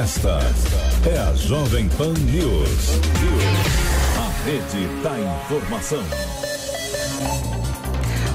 Esta é a Jovem Pan News. A rede da informação.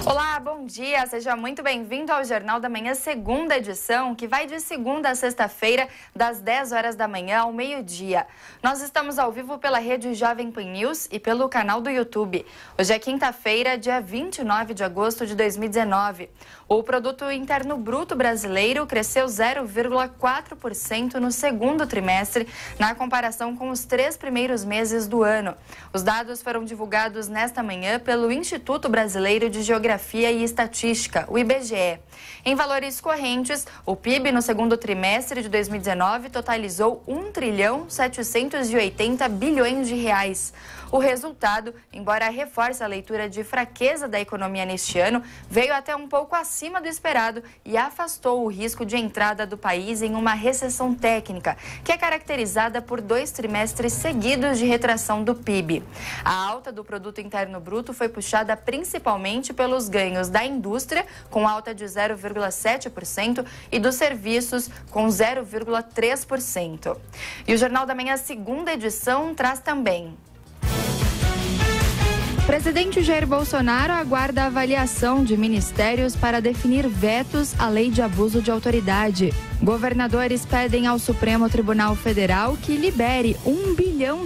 Olá, bom dia, seja muito bem-vindo ao Jornal da Manhã, segunda edição, que vai de segunda a sexta-feira, das 10 horas da manhã ao meio-dia. Nós estamos ao vivo pela rede Jovem Pan News e pelo canal do YouTube. Hoje é quinta-feira, dia 29 de agosto de 2019. O Produto Interno Bruto brasileiro cresceu 0,4% no segundo trimestre, na comparação com os 3 primeiros meses do ano. Os dados foram divulgados nesta manhã pelo Instituto Brasileiro de Geografia e Estatística, o IBGE. Em valores correntes, o PIB no segundo trimestre de 2019 totalizou 1,780 bilhões de reais. O resultado, embora reforce a leitura de fraqueza da economia neste ano, veio até um pouco acima do esperado e afastou o risco de entrada do país em uma recessão técnica, que é caracterizada por 2 trimestres seguidos de retração do PIB. A alta do Produto Interno Bruto foi puxada principalmente pelos ganhos da indústria, com alta de 0,7%, e dos serviços, com 0,3%. E o Jornal da Manhã, segunda edição, traz também: presidente Jair Bolsonaro aguarda a avaliação de ministérios para definir vetos à lei de abuso de autoridade. Governadores pedem ao Supremo Tribunal Federal que libere R$1 bilhão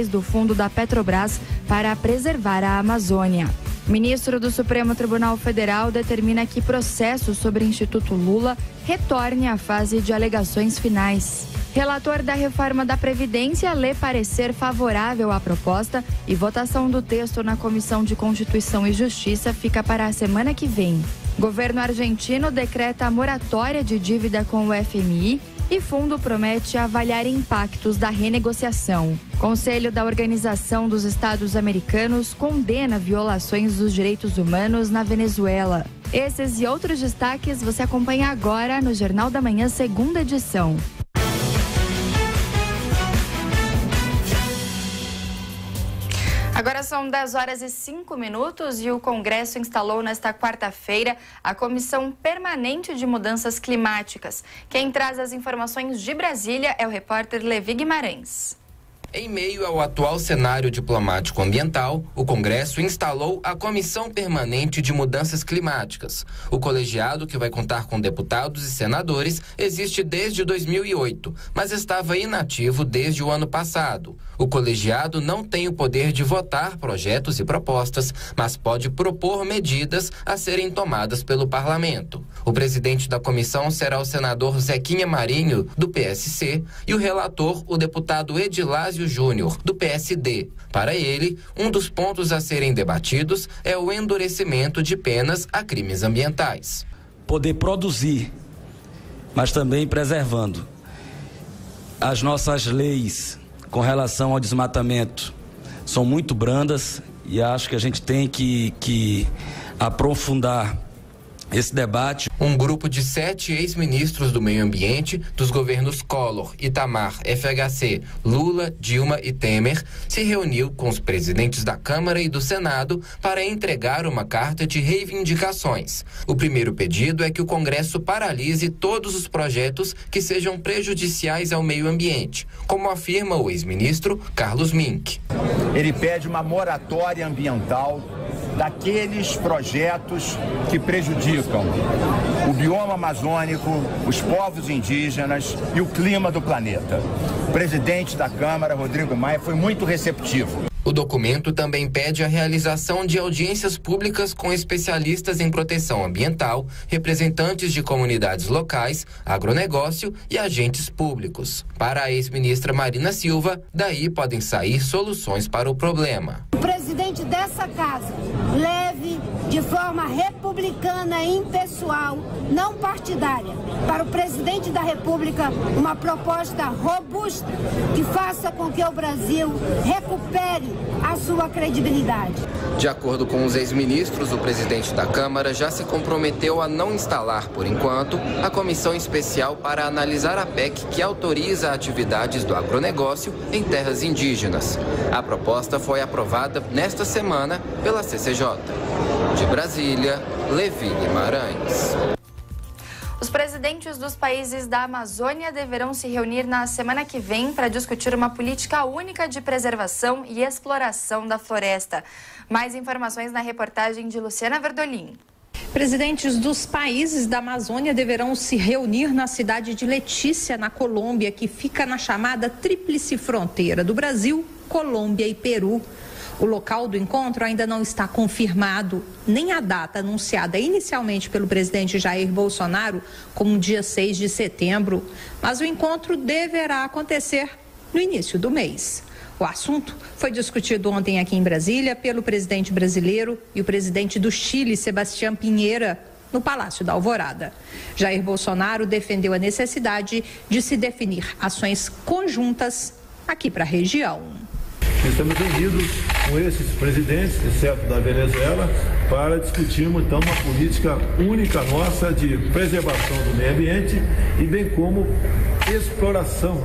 do fundo da Petrobras para preservar a Amazônia. Ministro do Supremo Tribunal Federal determina que processo sobre o Instituto Lula retorne à fase de alegações finais. Relator da reforma da Previdência lê parecer favorável à proposta e votação do texto na Comissão de Constituição e Justiça fica para a semana que vem. Governo argentino decreta a moratória de dívida com o FMI e fundo promete avaliar impactos da renegociação. Conselho da Organização dos Estados Americanos condena violações dos direitos humanos na Venezuela. Esses e outros destaques você acompanha agora no Jornal da Manhã, segunda edição. Agora são 10 horas e 5 minutos e o Congresso instalou nesta quarta-feira a Comissão Permanente de Mudanças Climáticas. Quem traz as informações de Brasília é o repórter Levi Guimarães. Em meio ao atual cenário diplomático ambiental, o Congresso instalou a Comissão Permanente de Mudanças Climáticas. O colegiado, que vai contar com deputados e senadores, existe desde 2008, mas estava inativo desde o ano passado. O colegiado não tem o poder de votar projetos e propostas, mas pode propor medidas a serem tomadas pelo parlamento. O presidente da comissão será o senador Zequinha Marinho, do PSC, e o relator, o deputado Edilásio Júnior, do PSD. Para ele, um dos pontos a serem debatidos é o endurecimento de penas a crimes ambientais. Poder produzir, mas também preservando. As nossas leis com relação ao desmatamento são muito brandas e acho que a gente tem que aprofundar esse debate. Um grupo de 7 ex-ministros do meio ambiente dos governos Collor, Itamar, FHC, Lula, Dilma e Temer se reuniu com os presidentes da Câmara e do Senado para entregar uma carta de reivindicações. O primeiro pedido é que o Congresso paralise todos os projetos que sejam prejudiciais ao meio ambiente, como afirma o ex-ministro Carlos Mink. Ele pede uma moratória ambiental daqueles projetos que prejudicam o bioma amazônico, os povos indígenas e o clima do planeta. O presidente da Câmara, Rodrigo Maia, foi muito receptivo. O documento também pede a realização de audiências públicas com especialistas em proteção ambiental, representantes de comunidades locais, agronegócio e agentes públicos. Para a ex-ministra Marina Silva, daí podem sair soluções para o problema. O presidente dessa casa leve de forma republicana e impessoal, não partidária, para o presidente da República uma proposta robusta que faça com que o Brasil recupere a sua credibilidade. De acordo com os ex-ministros, o presidente da Câmara já se comprometeu a não instalar, por enquanto, a comissão especial para analisar a PEC que autoriza atividades do agronegócio em terras indígenas. A proposta foi aprovada nesta semana pela CCJ. De Brasília, Levi Guimarães. Os presidentes dos países da Amazônia deverão se reunir na semana que vem para discutir uma política única de preservação e exploração da floresta. Mais informações na reportagem de Luciana Verdolin. Presidentes dos países da Amazônia deverão se reunir na cidade de Letícia, na Colômbia, que fica na chamada Tríplice Fronteira do Brasil, Colômbia e Peru. O local do encontro ainda não está confirmado, nem a data anunciada inicialmente pelo presidente Jair Bolsonaro como dia 6 de setembro, mas o encontro deverá acontecer no início do mês. O assunto foi discutido ontem aqui em Brasília pelo presidente brasileiro e o presidente do Chile, Sebastián Piñera, no Palácio da Alvorada. Jair Bolsonaro defendeu a necessidade de se definir ações conjuntas aqui para a região. Estamos reunidos com esses presidentes, exceto da Venezuela, para discutirmos então uma política única nossa de preservação do meio ambiente e bem como exploração,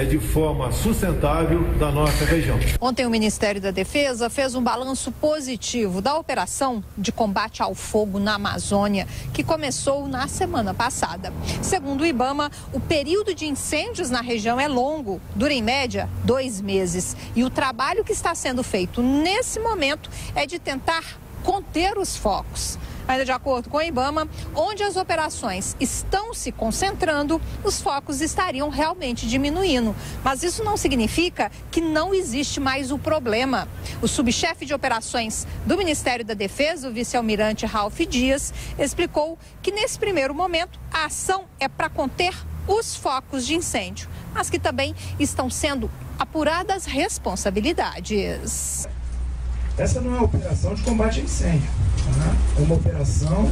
de forma sustentável da nossa região. Ontem o Ministério da Defesa fez um balanço positivo da operação de combate ao fogo na Amazônia, que começou na semana passada. Segundo o IBAMA, o período de incêndios na região é longo, dura em média 2 meses. E o trabalho que está sendo feito nesse momento é de tentar conter os focos. Ainda de acordo com o IBAMA, onde as operações estão se concentrando, os focos estariam realmente diminuindo. Mas isso não significa que não existe mais o problema. O subchefe de operações do Ministério da Defesa, o vice-almirante Ralph Dias, explicou que nesse primeiro momento a ação é para conter os focos de incêndio, mas que também estão sendo apuradas responsabilidades. Essa não é uma operação de combate a incêndio, é uma operação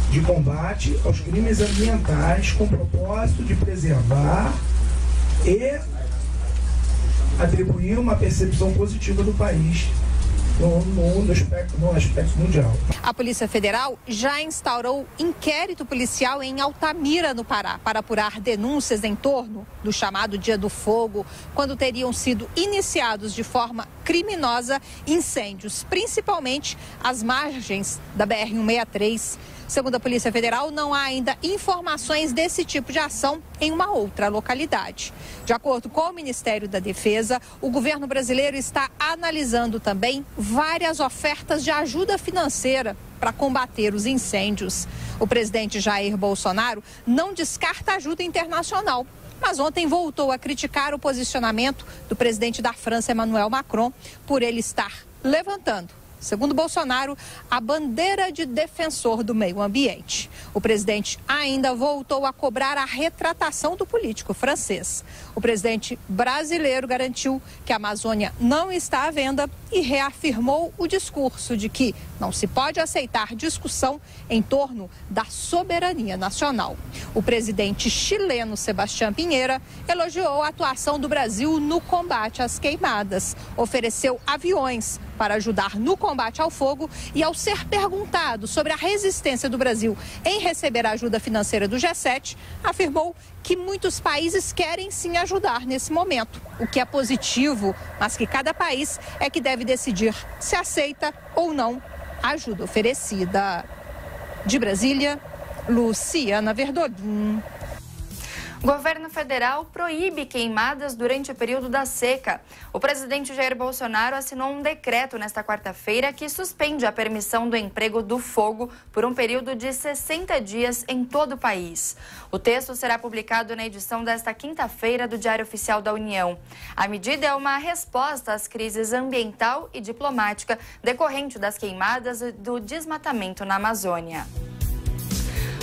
de combate aos crimes ambientais com o propósito de preservar e atribuir uma percepção positiva do país no aspecto mundial. A Polícia Federal já instaurou inquérito policial em Altamira, no Pará, para apurar denúncias em torno do chamado Dia do Fogo, quando teriam sido iniciados de forma criminosa incêndios, principalmente às margens da BR-163. Segundo a Polícia Federal, não há ainda informações desse tipo de ação em uma outra localidade. De acordo com o Ministério da Defesa, o governo brasileiro está analisando também várias ofertas de ajuda financeira para combater os incêndios. O presidente Jair Bolsonaro não descarta ajuda internacional, mas ontem voltou a criticar o posicionamento do presidente da França, Emmanuel Macron, por ele estar levantando, segundo Bolsonaro, a bandeira de defensor do meio ambiente. O presidente ainda voltou a cobrar a retratação do político francês. O presidente brasileiro garantiu que a Amazônia não está à venda e reafirmou o discurso de que não se pode aceitar discussão em torno da soberania nacional. O presidente chileno Sebastián Piñera elogiou a atuação do Brasil no combate às queimadas, ofereceu aviões para ajudar no combate ao fogo e, ao ser perguntado sobre a resistência do Brasil em receber a ajuda financeira do G7, afirmou que muitos países querem sim ajudar nesse momento, o que é positivo, mas que cada país é que deve decidir se aceita ou não a ajuda oferecida. De Brasília, Luciana Verdolin. O governo federal proíbe queimadas durante o período da seca. O presidente Jair Bolsonaro assinou um decreto nesta quarta-feira que suspende a permissão do emprego do fogo por um período de 60 dias em todo o país. O texto será publicado na edição desta quinta-feira do Diário Oficial da União. A medida é uma resposta às crises ambiental e diplomática decorrente das queimadas e do desmatamento na Amazônia.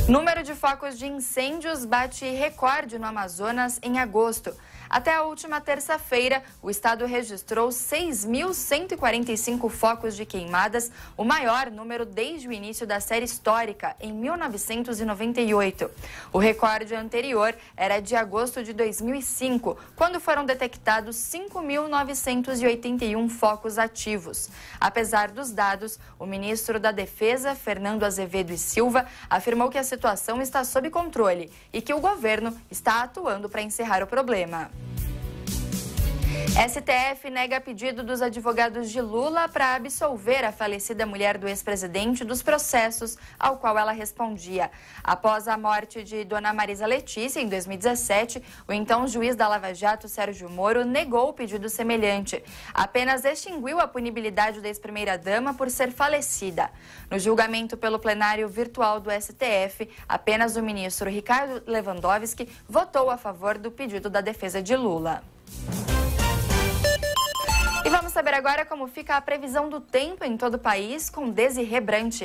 Número de focos de incêndios bate recorde no Amazonas em agosto. Até a última terça-feira, o estado registrou 6.145 focos de queimadas, o maior número desde o início da série histórica, em 1998. O recorde anterior era de agosto de 2005, quando foram detectados 5.981 focos ativos. Apesar dos dados, o ministro da Defesa, Fernando Azevedo e Silva, afirmou que a situação está sob controle e que o governo está atuando para encerrar o problema. STF nega pedido dos advogados de Lula para absolver a falecida mulher do ex-presidente dos processos ao qual ela respondia. Após a morte de Dona Marisa Letícia, em 2017, o então juiz da Lava Jato, Sérgio Moro, negou o pedido semelhante. Apenas extinguiu a punibilidade da ex-primeira-dama por ser falecida. No julgamento pelo plenário virtual do STF, apenas o ministro Ricardo Lewandowski votou a favor do pedido da defesa de Lula. E vamos saber agora como fica a previsão do tempo em todo o país com Desirê Brant.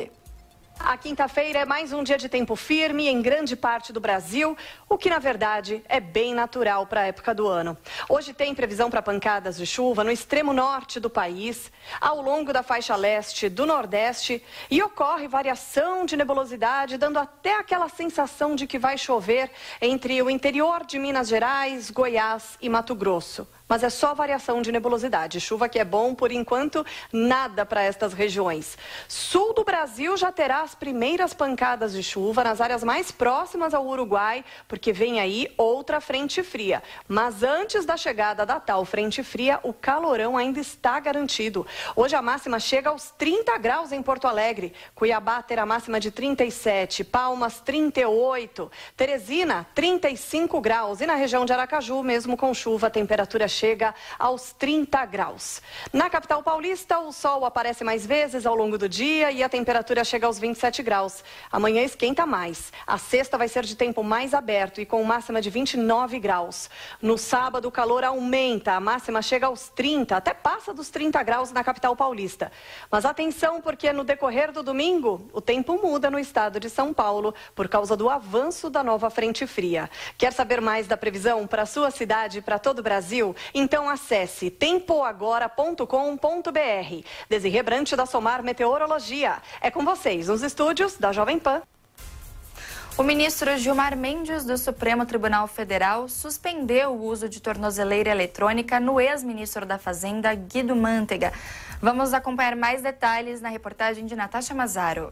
A quinta-feira é mais um dia de tempo firme em grande parte do Brasil, o que, na verdade, é bem natural para a época do ano. Hoje tem previsão para pancadas de chuva no extremo norte do país, ao longo da faixa leste do Nordeste, e ocorre variação de nebulosidade, dando até aquela sensação de que vai chover entre o interior de Minas Gerais, Goiás e Mato Grosso. Mas é só variação de nebulosidade. Chuva que é bom, por enquanto, nada para estas regiões. Sul do Brasil já terá as primeiras pancadas de chuva nas áreas mais próximas ao Uruguai, porque vem aí outra frente fria. Mas antes da chegada da tal frente fria, o calorão ainda está garantido. Hoje a máxima chega aos 30 graus em Porto Alegre. Cuiabá terá máxima de 37, Palmas 38, Teresina 35 graus. E na região de Aracaju, mesmo com chuva, a temperatura chega aos 30 graus. Na capital paulista, o sol aparece mais vezes ao longo do dia e a temperatura chega aos 27 graus. Amanhã esquenta mais. A sexta vai ser de tempo mais aberto e com máxima de 29 graus. No sábado, o calor aumenta. A máxima chega aos 30, até passa dos 30 graus na capital paulista. Mas atenção, porque no decorrer do domingo, o tempo muda no estado de São Paulo por causa do avanço da nova frente fria. Quer saber mais da previsão para a sua cidade e para todo o Brasil? Então acesse tempoagora.com.br. Desirê Brant da Somar Meteorologia. É com vocês nos estúdios da Jovem Pan. O ministro Gilmar Mendes, do Supremo Tribunal Federal, suspendeu o uso de tornozeleira eletrônica no ex-ministro da Fazenda, Guido Mantega. Vamos acompanhar mais detalhes na reportagem de Natasha Mazaro.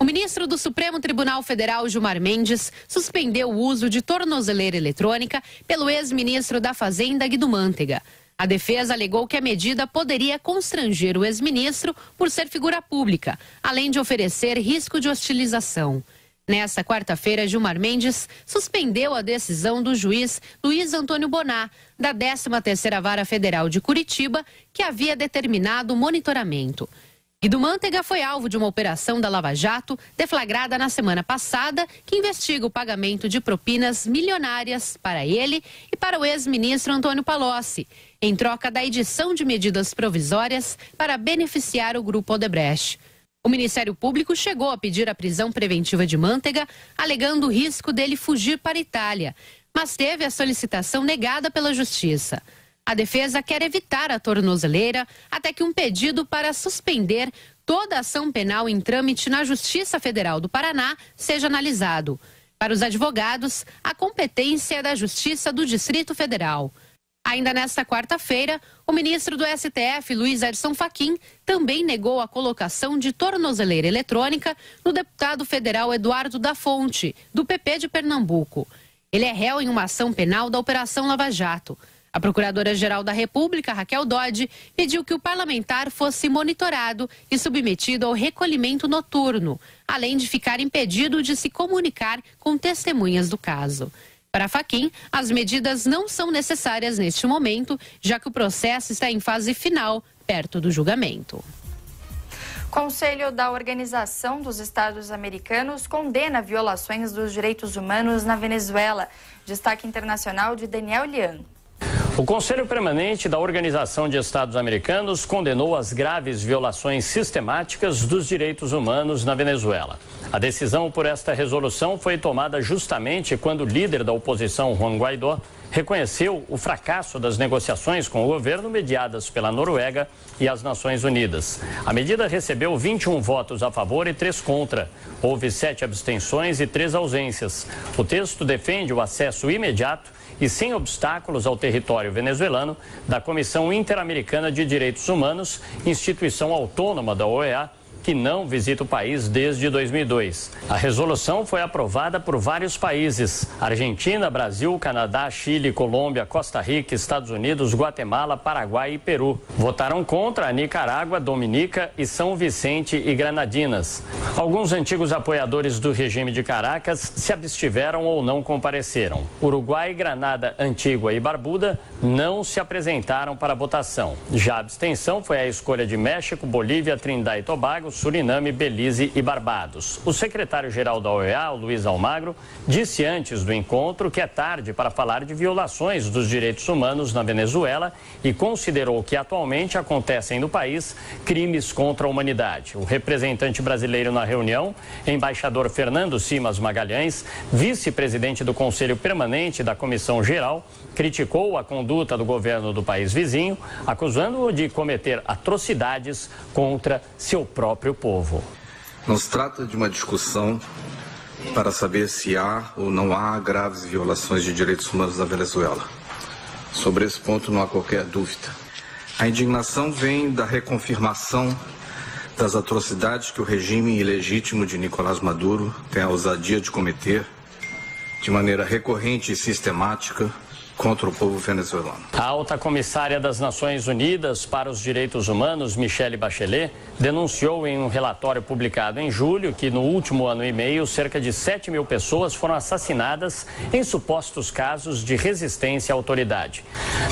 O ministro do Supremo Tribunal Federal, Gilmar Mendes, suspendeu o uso de tornozeleira eletrônica pelo ex-ministro da Fazenda, Guido Mantega. A defesa alegou que a medida poderia constranger o ex-ministro por ser figura pública, além de oferecer risco de hostilização. Nesta quarta-feira, Gilmar Mendes suspendeu a decisão do juiz Luiz Antônio Bonar, da 13ª Vara Federal de Curitiba, que havia determinado o monitoramento. Guido Mantega foi alvo de uma operação da Lava Jato, deflagrada na semana passada, que investiga o pagamento de propinas milionárias para ele e para o ex-ministro Antônio Palocci, em troca da edição de medidas provisórias para beneficiar o Grupo Odebrecht. O Ministério Público chegou a pedir a prisão preventiva de Mantega, alegando o risco dele fugir para a Itália, mas teve a solicitação negada pela Justiça. A defesa quer evitar a tornozeleira até que um pedido para suspender toda a ação penal em trâmite na Justiça Federal do Paraná seja analisado. Para os advogados, a competência é da Justiça do Distrito Federal. Ainda nesta quarta-feira, o ministro do STF, Luiz Edson Fachin, também negou a colocação de tornozeleira eletrônica no deputado federal Eduardo da Fonte, do PP de Pernambuco. Ele é réu em uma ação penal da Operação Lava Jato. A Procuradora-Geral da República, Raquel Dodge, pediu que o parlamentar fosse monitorado e submetido ao recolhimento noturno, além de ficar impedido de se comunicar com testemunhas do caso. Para Fachin, as medidas não são necessárias neste momento, já que o processo está em fase final, perto do julgamento. Conselho da Organização dos Estados Americanos condena violações dos direitos humanos na Venezuela. Destaque internacional de Daniel Lian. O Conselho Permanente da Organização de Estados Americanos condenou as graves violações sistemáticas dos direitos humanos na Venezuela. A decisão por esta resolução foi tomada justamente quando o líder da oposição, Juan Guaidó, reconheceu o fracasso das negociações com o governo mediadas pela Noruega e as Nações Unidas. A medida recebeu 21 votos a favor e 3 contra. Houve 7 abstenções e 3 ausências. O texto defende o acesso imediato e sem obstáculos ao território venezuelano da Comissão Interamericana de Direitos Humanos, instituição autônoma da OEA, que não visita o país desde 2002. A resolução foi aprovada por vários países: Argentina, Brasil, Canadá, Chile, Colômbia, Costa Rica, Estados Unidos, Guatemala, Paraguai e Peru. Votaram contra Nicarágua, Dominica e São Vicente e Granadinas. Alguns antigos apoiadores do regime de Caracas se abstiveram ou não compareceram. Uruguai, Granada, Antígua e Barbuda não se apresentaram para a votação. Já a abstenção foi a escolha de México, Bolívia, Trindade e Tobago, Suriname, Belize e Barbados. O secretário-geral da OEA, Luiz Almagro, disse antes do encontro que é tarde para falar de violações dos direitos humanos na Venezuela e considerou que atualmente acontecem no país crimes contra a humanidade. O representante brasileiro na reunião, embaixador Fernando Simas Magalhães, vice-presidente do Conselho Permanente da Comissão Geral, criticou a conduta do governo do país vizinho, acusando-o de cometer atrocidades contra seu próprio povo. Não se trata de uma discussão para saber se há ou não há graves violações de direitos humanos na Venezuela. Sobre esse ponto não há qualquer dúvida. A indignação vem da reconfirmação das atrocidades que o regime ilegítimo de Nicolás Maduro tem a ousadia de cometer de maneira recorrente e sistemática contra o povo venezuelano. A alta comissária das Nações Unidas para os Direitos Humanos, Michelle Bachelet, denunciou em um relatório publicado em julho que no último ano e meio, cerca de 7.000 pessoas foram assassinadas em supostos casos de resistência à autoridade.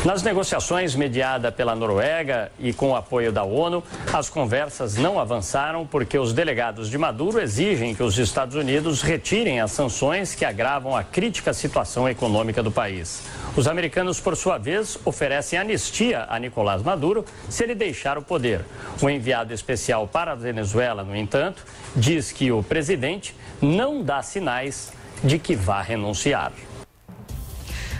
Nas negociações mediadas pela Noruega e com o apoio da ONU, as conversas não avançaram porque os delegados de Maduro exigem que os Estados Unidos retirem as sanções que agravam a crítica situação econômica do país. Os americanos, por sua vez, oferecem anistia a Nicolás Maduro se ele deixar o poder. O enviado especial para a Venezuela, no entanto, diz que o presidente não dá sinais de que vá renunciar.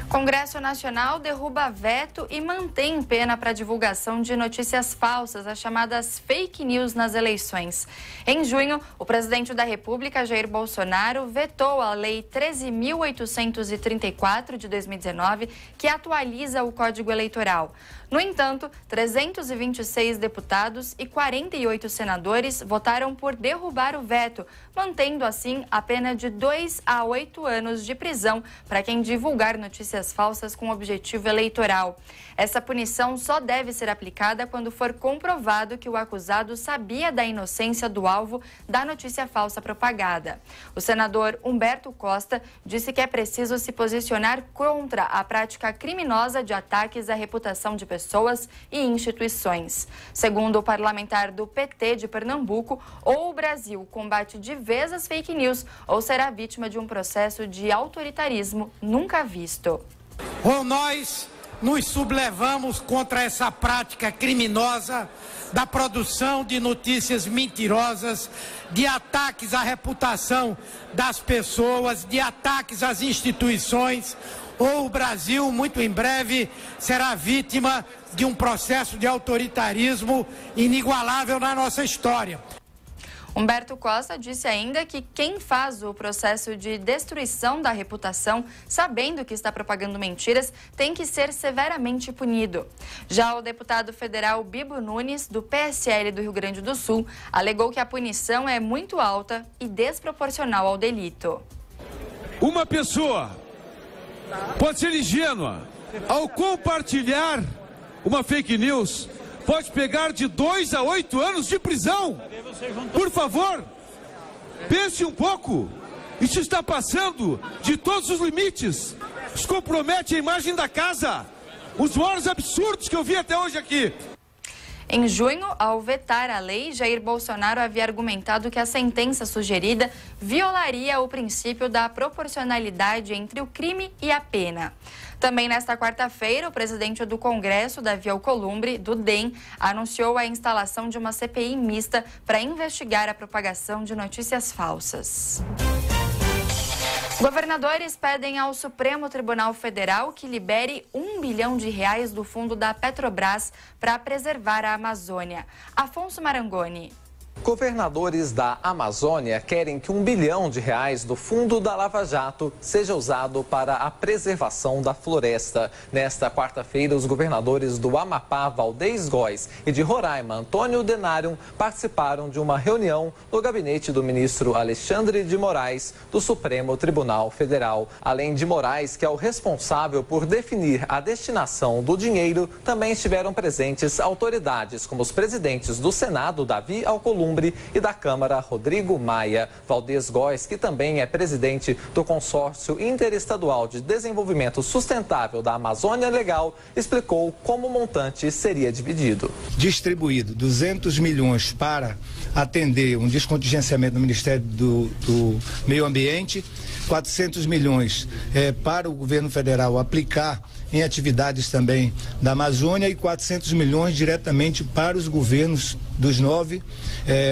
Congresso Nacional derruba veto e mantém pena para divulgação de notícias falsas, as chamadas fake news nas eleições. Em junho, o presidente da República, Jair Bolsonaro, vetou a Lei 13.834 de 2019, que atualiza o Código Eleitoral. No entanto, 326 deputados e 48 senadores votaram por derrubar o veto, mantendo assim a pena de 2 a 8 anos de prisão para quem divulgar notícias falsas com objetivo eleitoral. Essa punição só deve ser aplicada quando for comprovado que o acusado sabia da inocência do alvo da notícia falsa propagada. O senador Humberto Costa disse que é preciso se posicionar contra a prática criminosa de ataques à reputação de pessoas e instituições. Segundo o parlamentar do PT de Pernambuco, ou o Brasil combate de vez as fake news ou será vítima de um processo de autoritarismo nunca visto. Ou nós nos sublevamos contra essa prática criminosa da produção de notícias mentirosas, de ataques à reputação das pessoas, de ataques às instituições, ou o Brasil, muito em breve, será vítima de um processo de autoritarismo inigualável na nossa história. Humberto Costa disse ainda que quem faz o processo de destruição da reputação, sabendo que está propagando mentiras, tem que ser severamente punido. Já o deputado federal Bibo Nunes, do PSL do Rio Grande do Sul, alegou que a punição é muito alta e desproporcional ao delito. Uma pessoa pode ser ingênua ao compartilhar uma fake news, pode pegar de 2 a 8 anos de prisão. Por favor, pense um pouco. Isso está passando de todos os limites. Isso compromete a imagem da casa. Os maiores absurdos que eu vi até hoje aqui. Em junho, ao vetar a lei, Jair Bolsonaro havia argumentado que a sentença sugerida violaria o princípio da proporcionalidade entre o crime e a pena. Também nesta quarta-feira, o presidente do Congresso, Davi Alcolumbre, do DEM, anunciou a instalação de uma CPI mista para investigar a propagação de notícias falsas. Governadores pedem ao Supremo Tribunal Federal que libere R$1 bilhão do fundo da Petrobras para preservar a Amazônia. Afonso Marangoni. Governadores da Amazônia querem que R$1 bilhão do fundo da Lava Jato seja usado para a preservação da floresta. Nesta quarta-feira, os governadores do Amapá, Valdez Góes, e de Roraima, Antônio Denário, participaram de uma reunião no gabinete do ministro Alexandre de Moraes, do Supremo Tribunal Federal. Além de Moraes, que é o responsável por definir a destinação do dinheiro, também estiveram presentes autoridades como os presidentes do Senado, Davi Alcolumbre, e da Câmara, Rodrigo Maia. Valdez Góes, que também é presidente do Consórcio Interestadual de Desenvolvimento Sustentável da Amazônia Legal, explicou como o montante seria dividido. Distribuído 200 milhões para atender um descontingenciamento do Ministério do Meio Ambiente, 400 milhões para o governo federal aplicar em atividades também da Amazônia e 400 milhões diretamente para os governos dos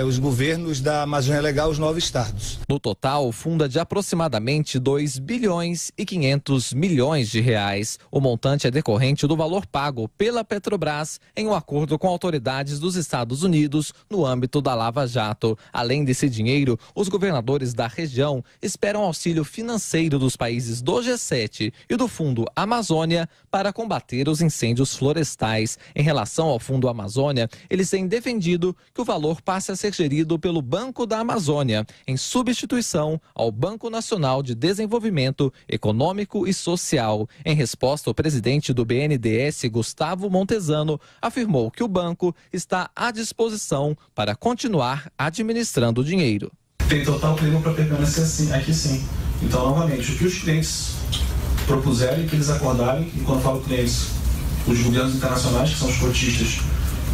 os governos da Amazônia Legal, os 9 estados. No total, o fundo é de aproximadamente 2 bilhões e 500 milhões de reais. O montante é decorrente do valor pago pela Petrobras em um acordo com autoridades dos Estados Unidos no âmbito da Lava Jato. Além desse dinheiro, os governadores da região esperam auxílio financeiro dos países do G7 e do Fundo Amazônia para combater os incêndios florestais. Em relação ao Fundo Amazônia, eles têm defendido que o valor passe a ser gerido pelo Banco da Amazônia, em substituição ao Banco Nacional de Desenvolvimento Econômico e Social. Em resposta, o presidente do BNDES, Gustavo Montesano, afirmou que o banco está à disposição para continuar administrando o dinheiro. Tem total clima para permanecer assim, aqui sim. Então, novamente, o que os clientes propuserem, que eles acordarem, e quando eu falo clientes, os governos internacionais, que são os cotistas,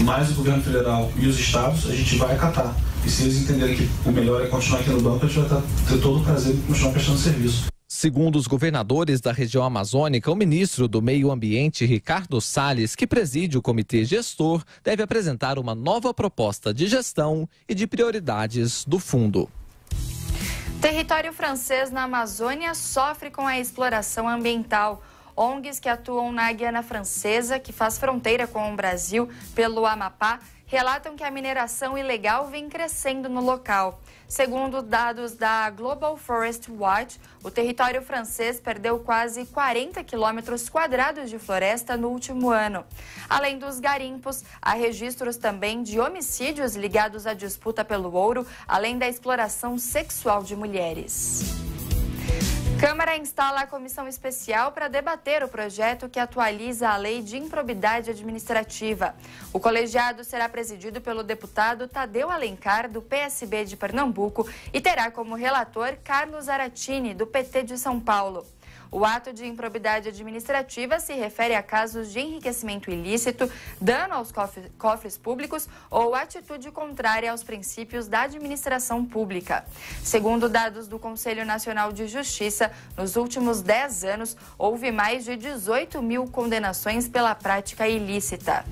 mais o governo federal e os estados, a gente vai acatar. E se eles entenderem que o melhor é continuar aqui no banco, a gente vai ter todo o prazer de continuar prestando serviço. Segundo os governadores da região amazônica, o ministro do Meio Ambiente, Ricardo Salles, que preside o comitê gestor, deve apresentar uma nova proposta de gestão e de prioridades do fundo. Território francês na Amazônia sofre com a exploração ambiental. ONGs que atuam na Guiana Francesa, que faz fronteira com o Brasil pelo Amapá, relatam que a mineração ilegal vem crescendo no local. Segundo dados da Global Forest Watch, o território francês perdeu quase 40 quilômetros quadrados de floresta no último ano. Além dos garimpos, há registros também de homicídios ligados à disputa pelo ouro, além da exploração sexual de mulheres. Câmara instala a comissão especial para debater o projeto que atualiza a lei de improbidade administrativa. O colegiado será presidido pelo deputado Tadeu Alencar, do PSB de Pernambuco, e terá como relator Carlos Aratini, do PT de São Paulo. O ato de improbidade administrativa se refere a casos de enriquecimento ilícito, dano aos cofres públicos ou atitude contrária aos princípios da administração pública. Segundo dados do Conselho Nacional de Justiça, nos últimos 10 anos, houve mais de 18 mil condenações pela prática ilícita.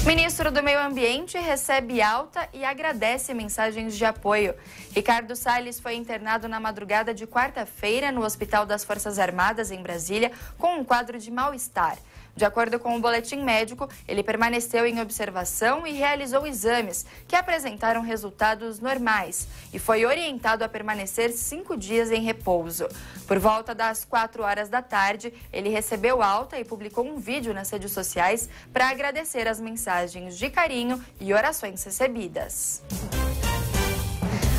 Ministro do Meio Ambiente recebe alta e agradece mensagens de apoio. Ricardo Salles foi internado na madrugada de quarta-feira no Hospital das Forças Armadas, em Brasília, com um quadro de mal-estar. De acordo com o boletim médico, ele permaneceu em observação e realizou exames que apresentaram resultados normais e foi orientado a permanecer 5 dias em repouso. Por volta das 4 horas da tarde, ele recebeu alta e publicou um vídeo nas redes sociais para agradecer as mensagens de carinho e orações recebidas.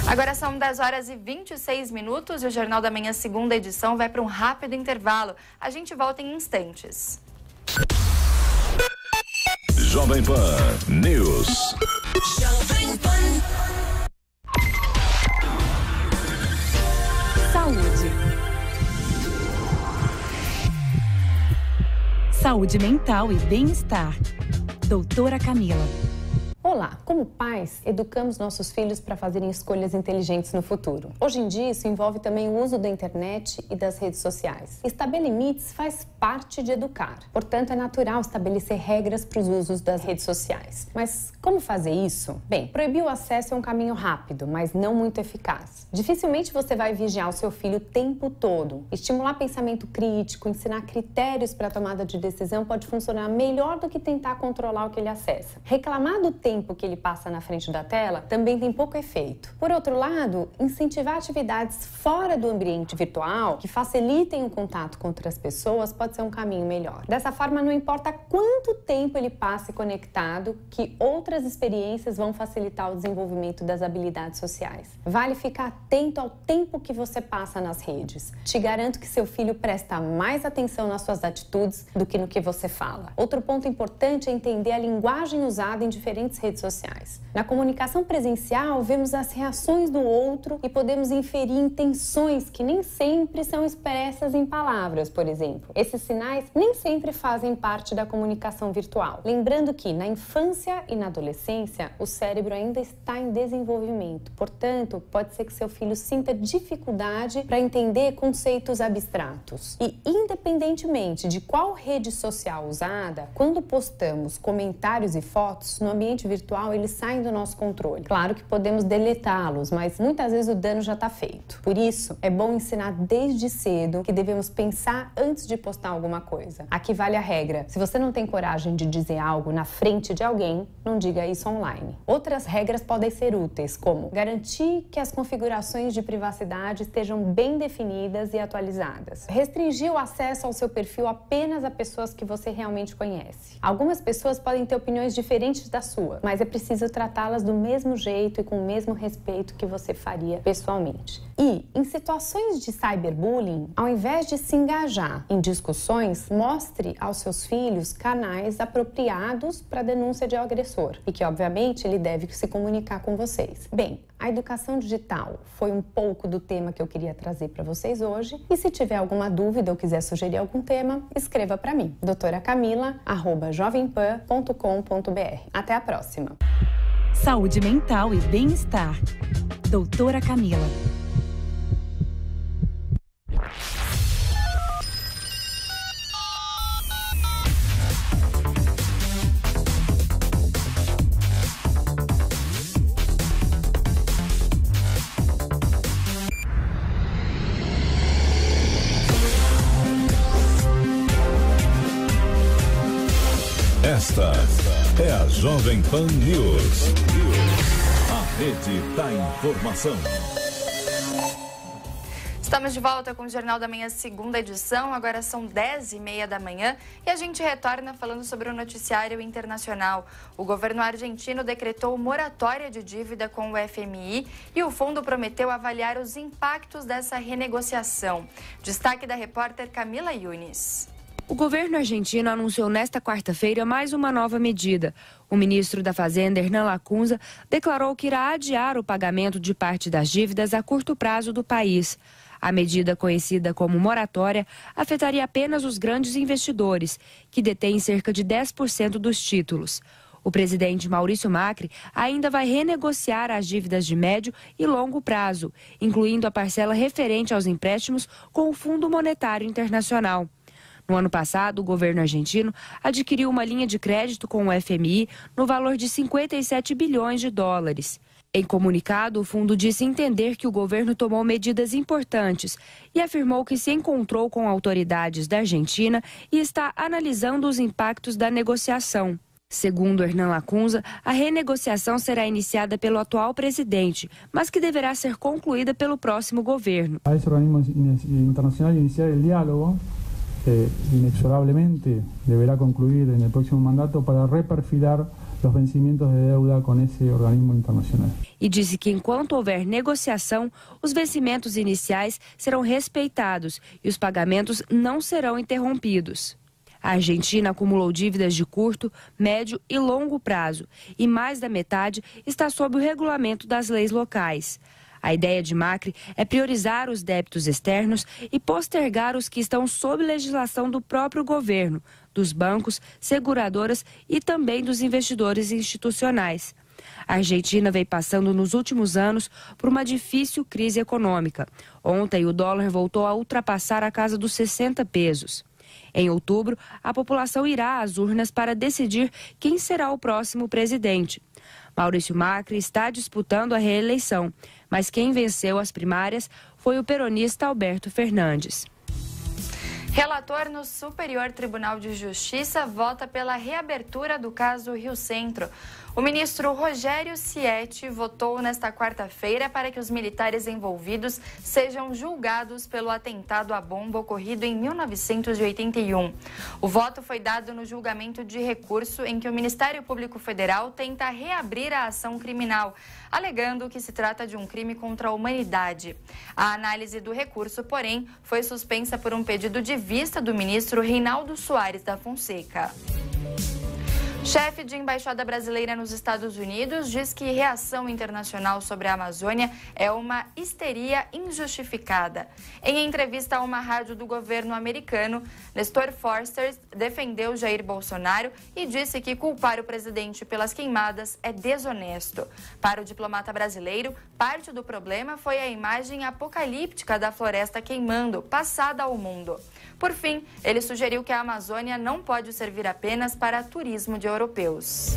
Agora são 10 horas e 26 minutos e o Jornal da Manhã, segunda edição, vai para um rápido intervalo. A gente volta em instantes. Jovem Pan News. Jovem Pan. Saúde. Saúde mental e bem-estar. Doutora Camila. Olá, como pais, educamos nossos filhos para fazerem escolhas inteligentes no futuro. Hoje em dia, isso envolve também o uso da internet e das redes sociais. Estabelecer limites faz parte de educar. Portanto, é natural estabelecer regras para os usos das redes sociais. Mas como fazer isso? Bem, proibir o acesso é um caminho rápido, mas não muito eficaz. Dificilmente você vai vigiar o seu filho o tempo todo. Estimular pensamento crítico, ensinar critérios para a tomada de decisão pode funcionar melhor do que tentar controlar o que ele acessa. Reclamar do tempo tempo que ele passa na frente da tela também tem pouco efeito. Por outro lado, incentivar atividades fora do ambiente virtual que facilitem o contato com outras pessoas pode ser um caminho melhor. Dessa forma, não importa quanto tempo ele passe conectado, que outras experiências vão facilitar o desenvolvimento das habilidades sociais. Vale ficar atento ao tempo que você passa nas redes. Te garanto que seu filho presta mais atenção nas suas atitudes do que no que você fala. Outro ponto importante é entender a linguagem usada em diferentes redes sociais. Na comunicação presencial, vemos as reações do outro e podemos inferir intenções que nem sempre são expressas em palavras, por exemplo. Esses sinais nem sempre fazem parte da comunicação virtual. Lembrando que na infância e na adolescência, o cérebro ainda está em desenvolvimento. Portanto, pode ser que seu filho sinta dificuldade para entender conceitos abstratos. E, independentemente de qual rede social usada, quando postamos comentários e fotos, no ambiente virtual eles saem do nosso controle. Claro que podemos deletá-los, mas muitas vezes o dano já está feito. Por isso, é bom ensinar desde cedo que devemos pensar antes de postar alguma coisa. Aqui vale a regra: se você não tem coragem de dizer algo na frente de alguém, não diga isso online. Outras regras podem ser úteis, como garantir que as configurações de privacidade estejam bem definidas e atualizadas. Restringir o acesso ao seu perfil apenas a pessoas que você realmente conhece. Algumas pessoas podem ter opiniões diferentes da sua, mas é preciso tratá-las do mesmo jeito e com o mesmo respeito que você faria pessoalmente. E, em situações de cyberbullying, ao invés de se engajar em discussões, mostre aos seus filhos canais apropriados para denúncia de agressor e que, obviamente, ele deve se comunicar com vocês. Bem, a educação digital foi um pouco do tema que eu queria trazer para vocês hoje. E se tiver alguma dúvida ou quiser sugerir algum tema, escreva para mim, doutoracamila@jovempan.com.br. Até a próxima. Saúde mental e bem-estar. Doutora Camila. Esta é a Jovem Pan News. A rede da informação. Estamos de volta com o Jornal da Manhã, segunda edição. Agora são 10h30 da manhã e a gente retorna falando sobre o noticiário internacional. O governo argentino decretou moratória de dívida com o FMI e o fundo prometeu avaliar os impactos dessa renegociação. Destaque da repórter Camila Yunis. O governo argentino anunciou nesta quarta-feira mais uma nova medida. O ministro da Fazenda, Hernán Lacunza, declarou que irá adiar o pagamento de parte das dívidas a curto prazo do país. A medida, conhecida como moratória, afetaria apenas os grandes investidores, que detêm cerca de 10% dos títulos. O presidente Maurício Macri ainda vai renegociar as dívidas de médio e longo prazo, incluindo a parcela referente aos empréstimos com o Fundo Monetário Internacional. No ano passado, o governo argentino adquiriu uma linha de crédito com o FMI no valor de 57 bilhões de dólares. Em comunicado, o fundo disse entender que o governo tomou medidas importantes e afirmou que se encontrou com autoridades da Argentina e está analisando os impactos da negociação. Segundo Hernán Lacunza, a renegociação será iniciada pelo atual presidente, mas que deverá ser concluída pelo próximo governo. A esse organismo internacional iniciar o diálogo. Inexorablemente deberá concluir en el próximo mandato para reperfilar los vencimientos de deuda con ese organismo internacional. E disse que enquanto houver negociação, os vencimentos iniciais serão respeitados e os pagamentos não serão interrompidos. A Argentina acumulou dívidas de curto, médio e longo prazo e mais da metade está sob o regulamento das leis locais. A ideia de Macri é priorizar os débitos externos e postergar os que estão sob legislação do próprio governo, dos bancos, seguradoras e também dos investidores institucionais. A Argentina vem passando nos últimos anos por uma difícil crise econômica. Ontem, o dólar voltou a ultrapassar a casa dos 60 pesos. Em outubro, a população irá às urnas para decidir quem será o próximo presidente. Maurício Macri está disputando a reeleição, mas quem venceu as primárias foi o peronista Alberto Fernandes. Relator no Superior Tribunal de Justiça vota pela reabertura do caso Rio Centro. O ministro Rogério Cietti votou nesta quarta-feira para que os militares envolvidos sejam julgados pelo atentado à bomba ocorrido em 1981. O voto foi dado no julgamento de recurso em que o Ministério Público Federal tenta reabrir a ação criminal, alegando que se trata de um crime contra a humanidade. A análise do recurso, porém, foi suspensa por um pedido de vista do ministro Reinaldo Soares da Fonseca. Chefe de embaixada brasileira nos Estados Unidos diz que reação internacional sobre a Amazônia é uma histeria injustificada. Em entrevista a uma rádio do governo americano, Nestor Forster defendeu Jair Bolsonaro e disse que culpar o presidente pelas queimadas é desonesto. Para o diplomata brasileiro, parte do problema foi a imagem apocalíptica da floresta queimando, passada ao mundo. Por fim, ele sugeriu que a Amazônia não pode servir apenas para turismo de europeus.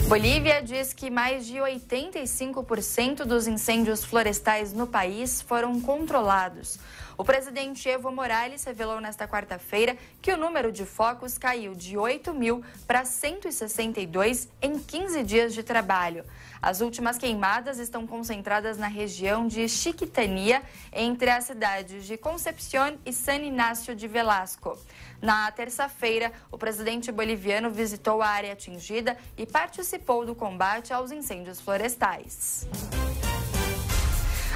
Bolívia diz que mais de 85% dos incêndios florestais no país foram controlados. O presidente Evo Morales revelou nesta quarta-feira que o número de focos caiu de 8.000 para 162 em 15 dias de trabalho. As últimas queimadas estão concentradas na região de Chiquitania, entre as cidades de Concepción e San Inácio de Velasco. Na terça-feira, o presidente boliviano visitou a área atingida e participou do combate aos incêndios florestais.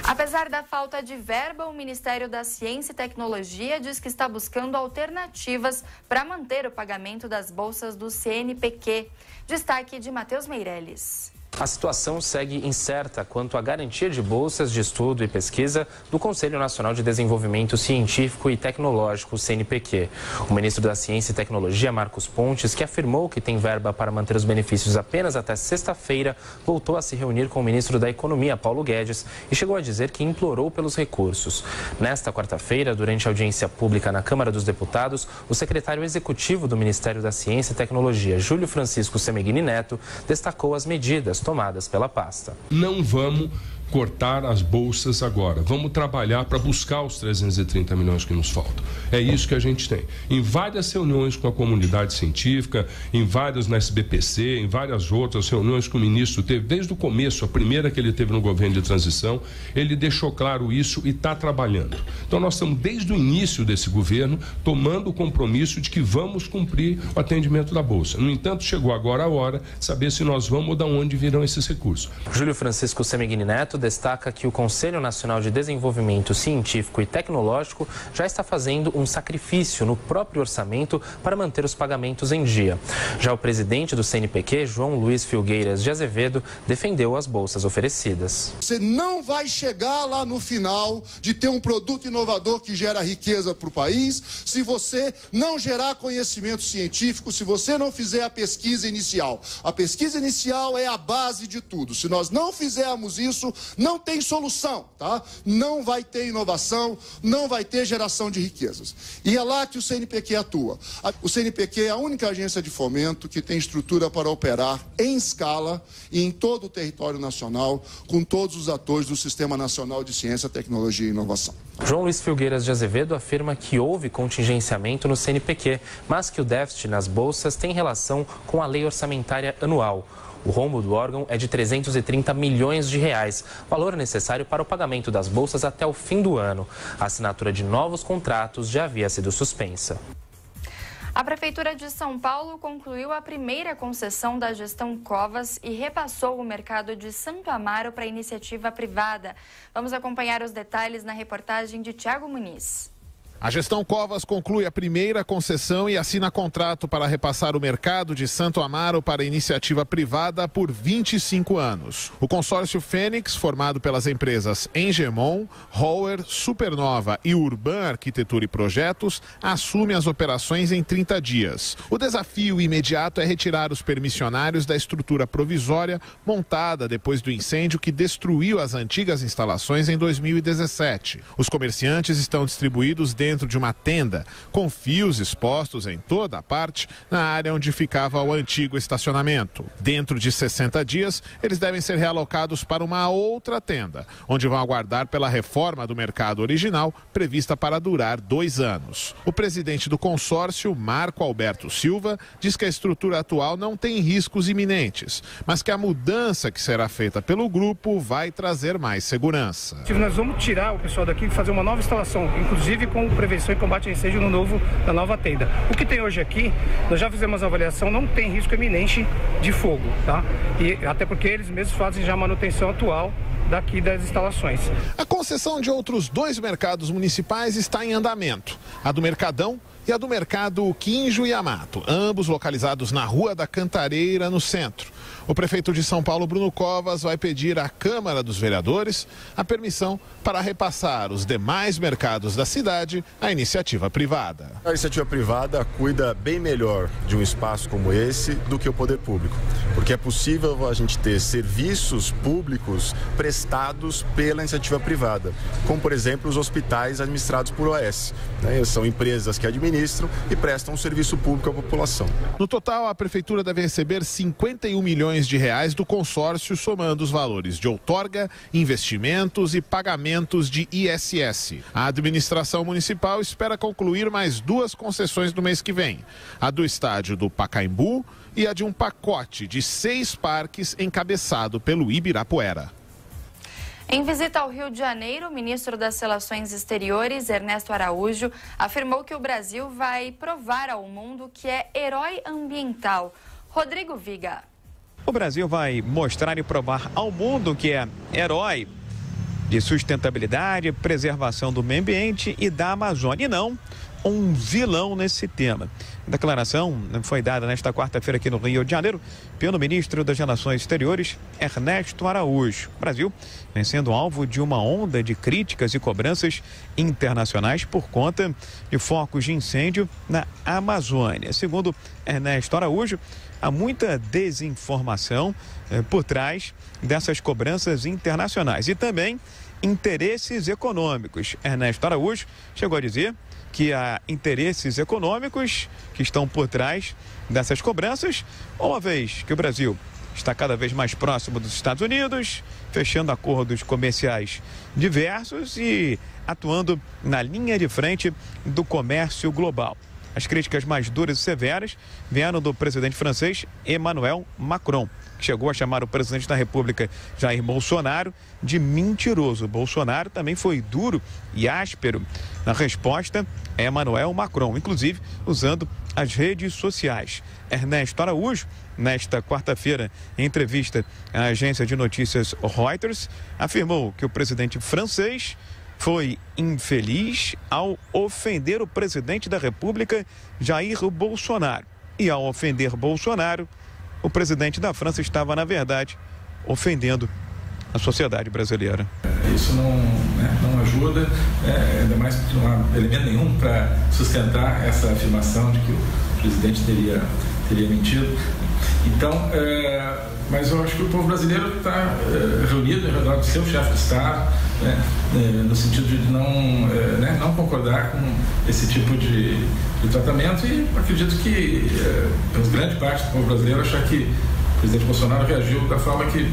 Apesar da falta de verba, o Ministério da Ciência e Tecnologia diz que está buscando alternativas para manter o pagamento das bolsas do CNPq. Destaque de Matheus Meirelles. A situação segue incerta quanto à garantia de bolsas de estudo e pesquisa do Conselho Nacional de Desenvolvimento Científico e Tecnológico, CNPq. O ministro da Ciência e Tecnologia, Marcos Pontes, que afirmou que tem verba para manter os benefícios apenas até sexta-feira, voltou a se reunir com o ministro da Economia, Paulo Guedes, e chegou a dizer que implorou pelos recursos. Nesta quarta-feira, durante a audiência pública na Câmara dos Deputados, o secretário executivo do Ministério da Ciência e Tecnologia, Júlio Francisco Semeghini Neto, destacou as medidas tomadas pela pasta. Não vamos cortar as bolsas agora. Vamos trabalhar para buscar os 330 milhões que nos faltam. É isso que a gente tem. Em várias reuniões com a comunidade científica, em várias na SBPC, em várias outras reuniões que o ministro teve, desde o começo, a primeira que ele teve no governo de transição, ele deixou claro isso e está trabalhando. Então nós estamos, desde o início desse governo, tomando o compromisso de que vamos cumprir o atendimento da bolsa. No entanto, chegou agora a hora de saber se nós vamos ou de onde virão esses recursos. Júlio Francisco Semeghini Neto destaca que o Conselho Nacional de Desenvolvimento Científico e Tecnológico já está fazendo um sacrifício no próprio orçamento para manter os pagamentos em dia. Já o presidente do CNPq, João Luiz Filgueiras de Azevedo, defendeu as bolsas oferecidas. Você não vai chegar lá no final de ter um produto inovador que gera riqueza para o país se você não gerar conhecimento científico, se você não fizer a pesquisa inicial. A pesquisa inicial é a base de tudo. Se nós não fizermos isso, não tem solução, tá? Não vai ter inovação, não vai ter geração de riquezas. E é lá que o CNPq atua. O CNPq é a única agência de fomento que tem estrutura para operar em escala e em todo o território nacional, com todos os atores do Sistema Nacional de Ciência, Tecnologia e Inovação. João Luiz Filgueiras de Azevedo afirma que houve contingenciamento no CNPq, mas que o déficit nas bolsas tem relação com a lei orçamentária anual. O rombo do órgão é de 330 milhões de reais, valor necessário para o pagamento das bolsas até o fim do ano. A assinatura de novos contratos já havia sido suspensa. A Prefeitura de São Paulo concluiu a primeira concessão da gestão Covas e repassou o mercado de Santo Amaro para iniciativa privada. Vamos acompanhar os detalhes na reportagem de Tiago Muniz. A gestão Covas conclui a primeira concessão e assina contrato para repassar o mercado de Santo Amaro para iniciativa privada por 25 anos. O consórcio Fênix, formado pelas empresas Engemon, Hauer, Supernova e Urban Arquitetura e Projetos, assume as operações em 30 dias. O desafio imediato é retirar os permissionários da estrutura provisória montada depois do incêndio que destruiu as antigas instalações em 2017. Os comerciantes estão distribuídos dentro dentro de uma tenda, com fios expostos em toda a parte na área onde ficava o antigo estacionamento. Dentro de 60 dias, eles devem ser realocados para uma outra tenda, onde vão aguardar pela reforma do mercado original, prevista para durar 2 anos. O presidente do consórcio, Marco Alberto Silva, diz que a estrutura atual não tem riscos iminentes, mas que a mudança que será feita pelo grupo vai trazer mais segurança. Nós vamos tirar o pessoal daqui e fazer uma nova instalação, inclusive com prevenção e combate a incêndio na nova tenda. O que tem hoje aqui, nós já fizemos a avaliação, não tem risco iminente de fogo, tá? E até porque eles mesmos fazem já a manutenção atual daqui das instalações. A concessão de outros 2 mercados municipais está em andamento. A do Mercadão e a do Mercado Quinjo e Amato, ambos localizados na Rua da Cantareira, no centro. O prefeito de São Paulo, Bruno Covas, vai pedir à Câmara dos Vereadores a permissão para repassar os demais mercados da cidade à iniciativa privada. A iniciativa privada cuida bem melhor de um espaço como esse do que o poder público, porque é possível a gente ter serviços públicos prestados pela iniciativa privada, como, por exemplo, os hospitais administrados por OAS. São empresas que administram e prestam um serviço público à população. No total, a prefeitura deve receber 51 milhões de reais do consórcio, somando os valores de outorga, investimentos e pagamentos de ISS. A administração municipal espera concluir mais 2 concessões no mês que vem: a do estádio do Pacaembu e a de um pacote de 6 parques encabeçado pelo Ibirapuera. Em visita ao Rio de Janeiro, o ministro das Relações Exteriores, Ernesto Araújo, afirmou que o Brasil vai provar ao mundo que é herói ambiental. Rodrigo Viga. O Brasil vai mostrar e provar ao mundo que é herói de sustentabilidade, preservação do meio ambiente e da Amazônia, e não um vilão nesse tema. A declaração foi dada nesta quarta-feira aqui no Rio de Janeiro pelo ministro das Relações Exteriores, Ernesto Araújo. O Brasil vem sendo alvo de uma onda de críticas e cobranças internacionais por conta de focos de incêndio na Amazônia. Segundo Ernesto Araújo, há muita desinformação por trás dessas cobranças internacionais e também interesses econômicos. Ernesto Araújo chegou a dizer que há interesses econômicos que estão por trás dessas cobranças, uma vez que o Brasil está cada vez mais próximo dos Estados Unidos, fechando acordos comerciais diversos e atuando na linha de frente do comércio global. As críticas mais duras e severas vieram do presidente francês Emmanuel Macron, que chegou a chamar o presidente da República, Jair Bolsonaro, de mentiroso. Bolsonaro também foi duro e áspero na resposta a Emmanuel Macron, inclusive usando as redes sociais. Ernesto Araújo, nesta quarta-feira, em entrevista à agência de notícias Reuters, afirmou que o presidente francês foi infeliz ao ofender o presidente da República, Jair Bolsonaro. E ao ofender Bolsonaro, o presidente da França estava, na verdade, ofendendo a sociedade brasileira. Isso não ajuda, ainda mais que não há elemento nenhum para sustentar essa afirmação de que o presidente teria mentido. Então, mas eu acho que o povo brasileiro está reunido ao redor do seu chefe de Estado, no sentido de não concordar com esse tipo de tratamento, e acredito que grande parte do povo brasileiro achar que o presidente Bolsonaro reagiu da forma que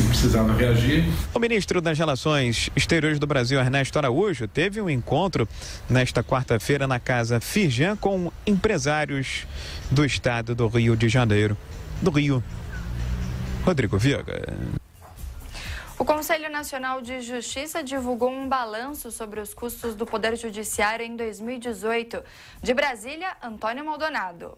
precisava reagir. O ministro das Relações Exteriores do Brasil, Ernesto Araújo, teve um encontro nesta quarta-feira na Casa Firjan com empresários do estado do Rio de Janeiro. Do Rio, Rodrigo Viga. O Conselho Nacional de Justiça divulgou um balanço sobre os custos do Poder Judiciário em 2018. De Brasília, Antônio Maldonado.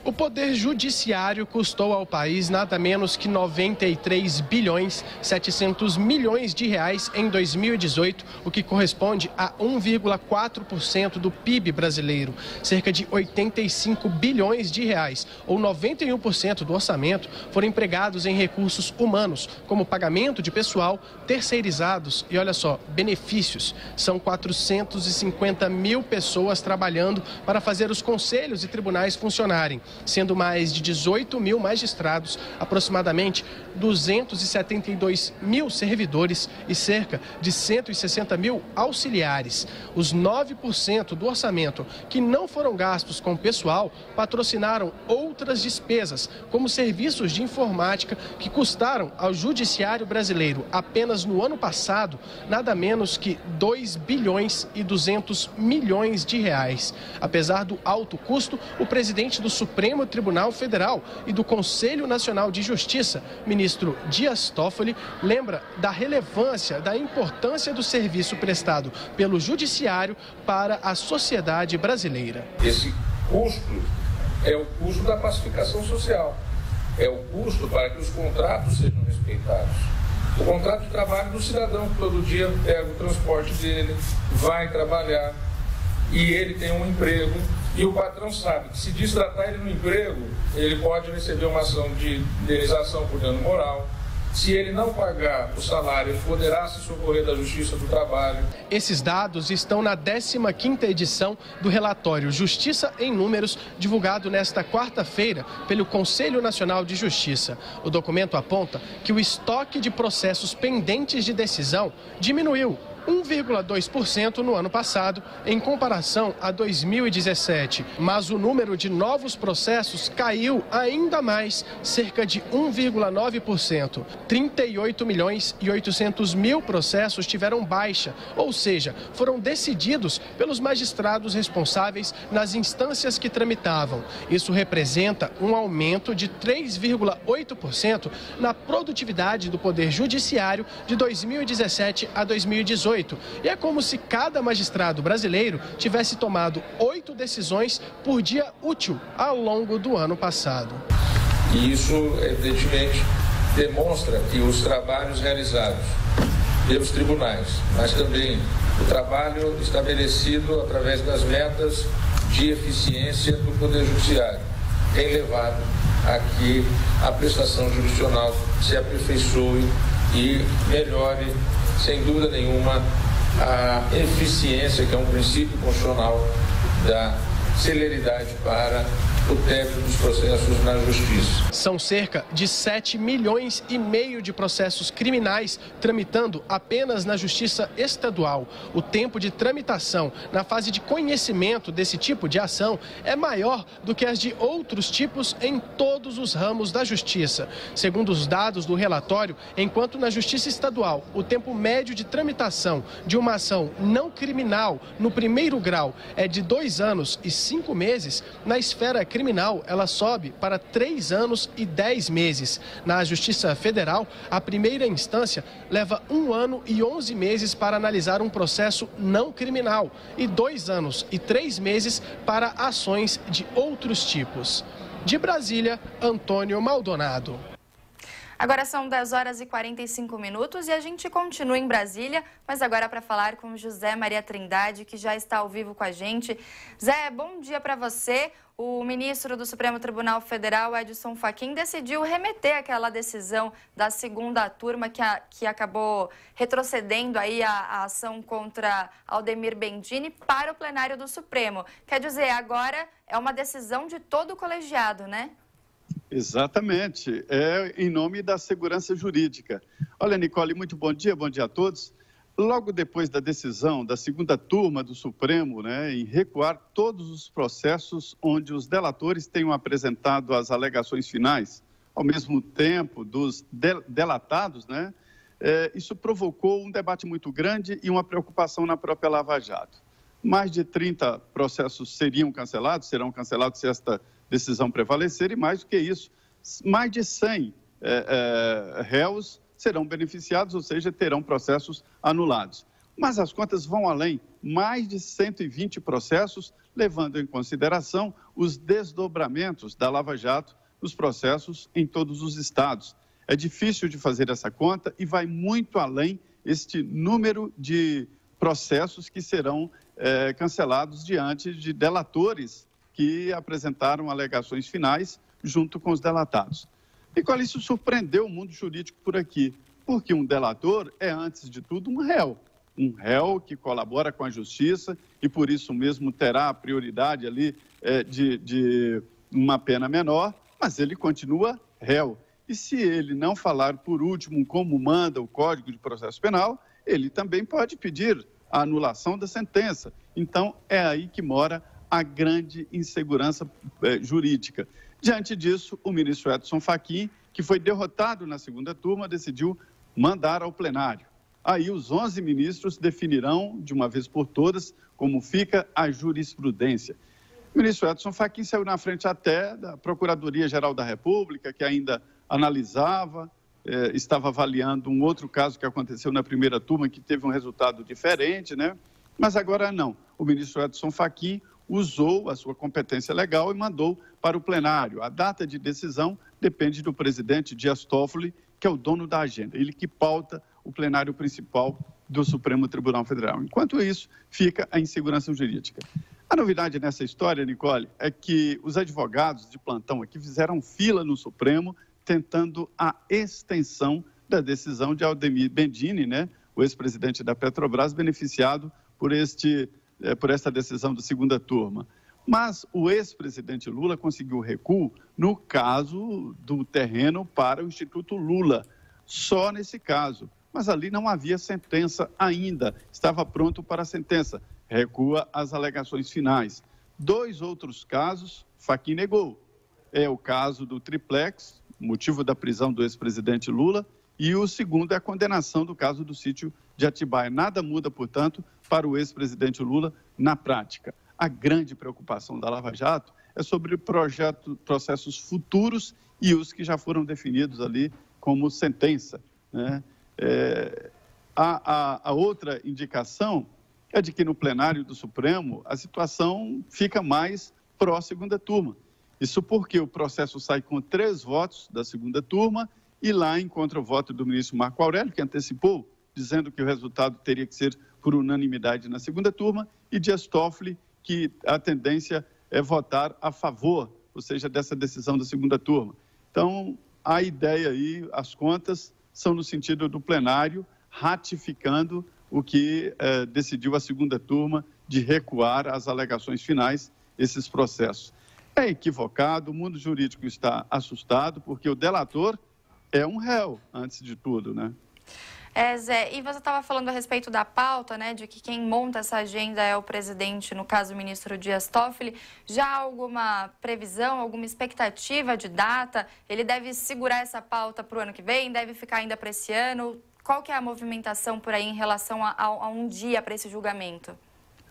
O Poder Judiciário custou ao país nada menos que 93 bilhões 700 milhões de reais em 2018, o que corresponde a 1,4% do PIB brasileiro. Cerca de 85 bilhões de reais, ou 91% do orçamento, foram empregados em recursos humanos, como pagamento de pessoal, terceirizados e, olha só, benefícios. São 450 mil pessoas trabalhando para fazer os conselhos e tribunais funcionarem, sendo mais de 18 mil magistrados, aproximadamente 272 mil servidores e cerca de 160 mil auxiliares. Os 9% do orçamento que não foram gastos com pessoal patrocinaram outras despesas, como serviços de informática que custaram ao Judiciário brasileiro apenas no ano passado nada menos que 2 bilhões e 200 milhões de reais. Apesar do alto custo, o presidente do Supremo Tribunal Federal e do Conselho Nacional de Justiça, ministro Dias Toffoli, lembra da relevância, da importância do serviço prestado pelo Judiciário para a sociedade brasileira. Esse custo é o custo da pacificação social, é o custo para que os contratos sejam respeitados. O contrato de trabalho do cidadão que todo dia pega o transporte dele, vai trabalhar e ele tem um emprego e o patrão sabe que se destratar ele no emprego, ele pode receber uma ação de indenização por dano moral. Se ele não pagar o salário, ele poderá se socorrer da Justiça do Trabalho. Esses dados estão na 15ª edição do relatório Justiça em Números, divulgado nesta quarta-feira pelo Conselho Nacional de Justiça. O documento aponta que o estoque de processos pendentes de decisão diminuiu 1,2% no ano passado, em comparação a 2017. Mas o número de novos processos caiu ainda mais, cerca de 1,9%. 38 milhões e 800 mil processos tiveram baixa, ou seja, foram decididos pelos magistrados responsáveis nas instâncias que tramitavam. Isso representa um aumento de 3,8% na produtividade do Poder Judiciário de 2017 a 2018. E é como se cada magistrado brasileiro tivesse tomado 8 decisões por dia útil ao longo do ano passado. E isso, evidentemente, demonstra que os trabalhos realizados pelos tribunais, mas também o trabalho estabelecido através das metas de eficiência do Poder Judiciário, tem levado a que a prestação jurisdicional se aperfeiçoe e melhore, sem dúvida nenhuma, a eficiência, que é um princípio constitucional da celeridade para o término dos processos na Justiça. São cerca de 7 milhões e meio de processos criminais tramitando apenas na Justiça Estadual. O tempo de tramitação na fase de conhecimento desse tipo de ação é maior do que as de outros tipos em todos os ramos da Justiça. Segundo os dados do relatório, enquanto na Justiça Estadual o tempo médio de tramitação de uma ação não criminal no primeiro grau é de 2 anos e 5 meses, na esfera criminal ela sobe para 3 anos e 10 meses. Na Justiça Federal, a primeira instância leva 1 ano e 11 meses para analisar um processo não criminal e 2 anos e 3 meses para ações de outros tipos. De Brasília, Antônio Maldonado. Agora são 10 horas e 45 minutos e a gente continua em Brasília, mas agora para falar com José Maria Trindade, que já está ao vivo com a gente. Zé, bom dia para você. O ministro do Supremo Tribunal Federal, Edson Fachin, decidiu remeter aquela decisão da segunda turma que acabou retrocedendo aí a ação contra Aldemir Bendini para o plenário do Supremo. Quer dizer, agora é uma decisão de todo o colegiado, né? Exatamente, é em nome da segurança jurídica. Olha, Nicole, muito bom dia a todos. Logo depois da decisão da segunda turma do Supremo, em recuar todos os processos onde os delatores tenham apresentado as alegações finais, ao mesmo tempo dos delatados, isso provocou um debate muito grande e uma preocupação na própria Lava Jato. Mais de 30 processos serão cancelados se esta decisão prevalecer, e mais do que isso, mais de 100 réus serão beneficiados, ou seja, terão processos anulados. Mas as contas vão além, mais de 120 processos, levando em consideração os desdobramentos da Lava Jato nos processos em todos os estados. É difícil de fazer essa conta e vai muito além este número de processos que serão cancelados diante de delatores que apresentaram alegações finais junto com os delatados. E qual isso surpreendeu o mundo jurídico por aqui? Porque um delator é, antes de tudo, um réu que colabora com a justiça e, por isso mesmo, terá a prioridade ali de uma pena menor, mas ele continua réu. E se ele não falar por último como manda o Código de Processo Penal, ele também pode pedir a anulação da sentença. Então, é aí que mora a grande insegurança jurídica. Diante disso, o ministro Edson Fachin, que foi derrotado na segunda turma, decidiu mandar ao plenário. Aí os 11 ministros definirão, de uma vez por todas, como fica a jurisprudência. O ministro Edson Fachin saiu na frente até da Procuradoria-Geral da República, que ainda analisava, estava avaliando um outro caso que aconteceu na primeira turma, que teve um resultado diferente, né? Mas agora não. O ministro Edson Fachin usou a sua competência legal e mandou para o plenário. A data de decisão depende do presidente Dias Toffoli, que é o dono da agenda, ele que pauta o plenário principal do Supremo Tribunal Federal. Enquanto isso, fica a insegurança jurídica. A novidade nessa história, Nicole, é que os advogados de plantão aqui fizeram fila no Supremo tentando a extensão da decisão de Aldemir Bendini, né, o ex-presidente da Petrobras, beneficiado por esta decisão da segunda turma. Mas o ex-presidente Lula conseguiu recuo no caso do terreno para o Instituto Lula, só nesse caso. Mas ali não havia sentença ainda, estava pronto para a sentença. Recua as alegações finais. 2 outros casos, Fachin negou. É o caso do triplex, motivo da prisão do ex-presidente Lula, e o segundo é a condenação do caso do sítio de Atibaia. Nada muda, portanto, para o ex-presidente Lula na prática. A grande preocupação da Lava Jato é sobre processos futuros e os que já foram definidos ali como sentença, né? A outra indicação é de que no plenário do Supremo a situação fica mais pró-segunda turma. Isso porque o processo sai com 3 votos da segunda turma e lá encontra o voto do ministro Marco Aurélio, que antecipou, dizendo que o resultado teria que ser por unanimidade na segunda turma, e Dias Toffoli, que a tendência é votar a favor, ou seja, dessa decisão da segunda turma. Então, a ideia aí, as contas, são no sentido do plenário, ratificando o que decidiu a segunda turma de recuar as alegações finais, esses processos. É equivocado, o mundo jurídico está assustado, porque o delator é um réu, antes de tudo, né? Zé, e você estava falando a respeito da pauta, né, de que quem monta essa agenda é o presidente, no caso o ministro Dias Toffoli. Já há alguma previsão, alguma expectativa de data? Ele deve segurar essa pauta para o ano que vem? Deve ficar ainda para esse ano? Qual que é a movimentação por aí em relação a um dia para esse julgamento?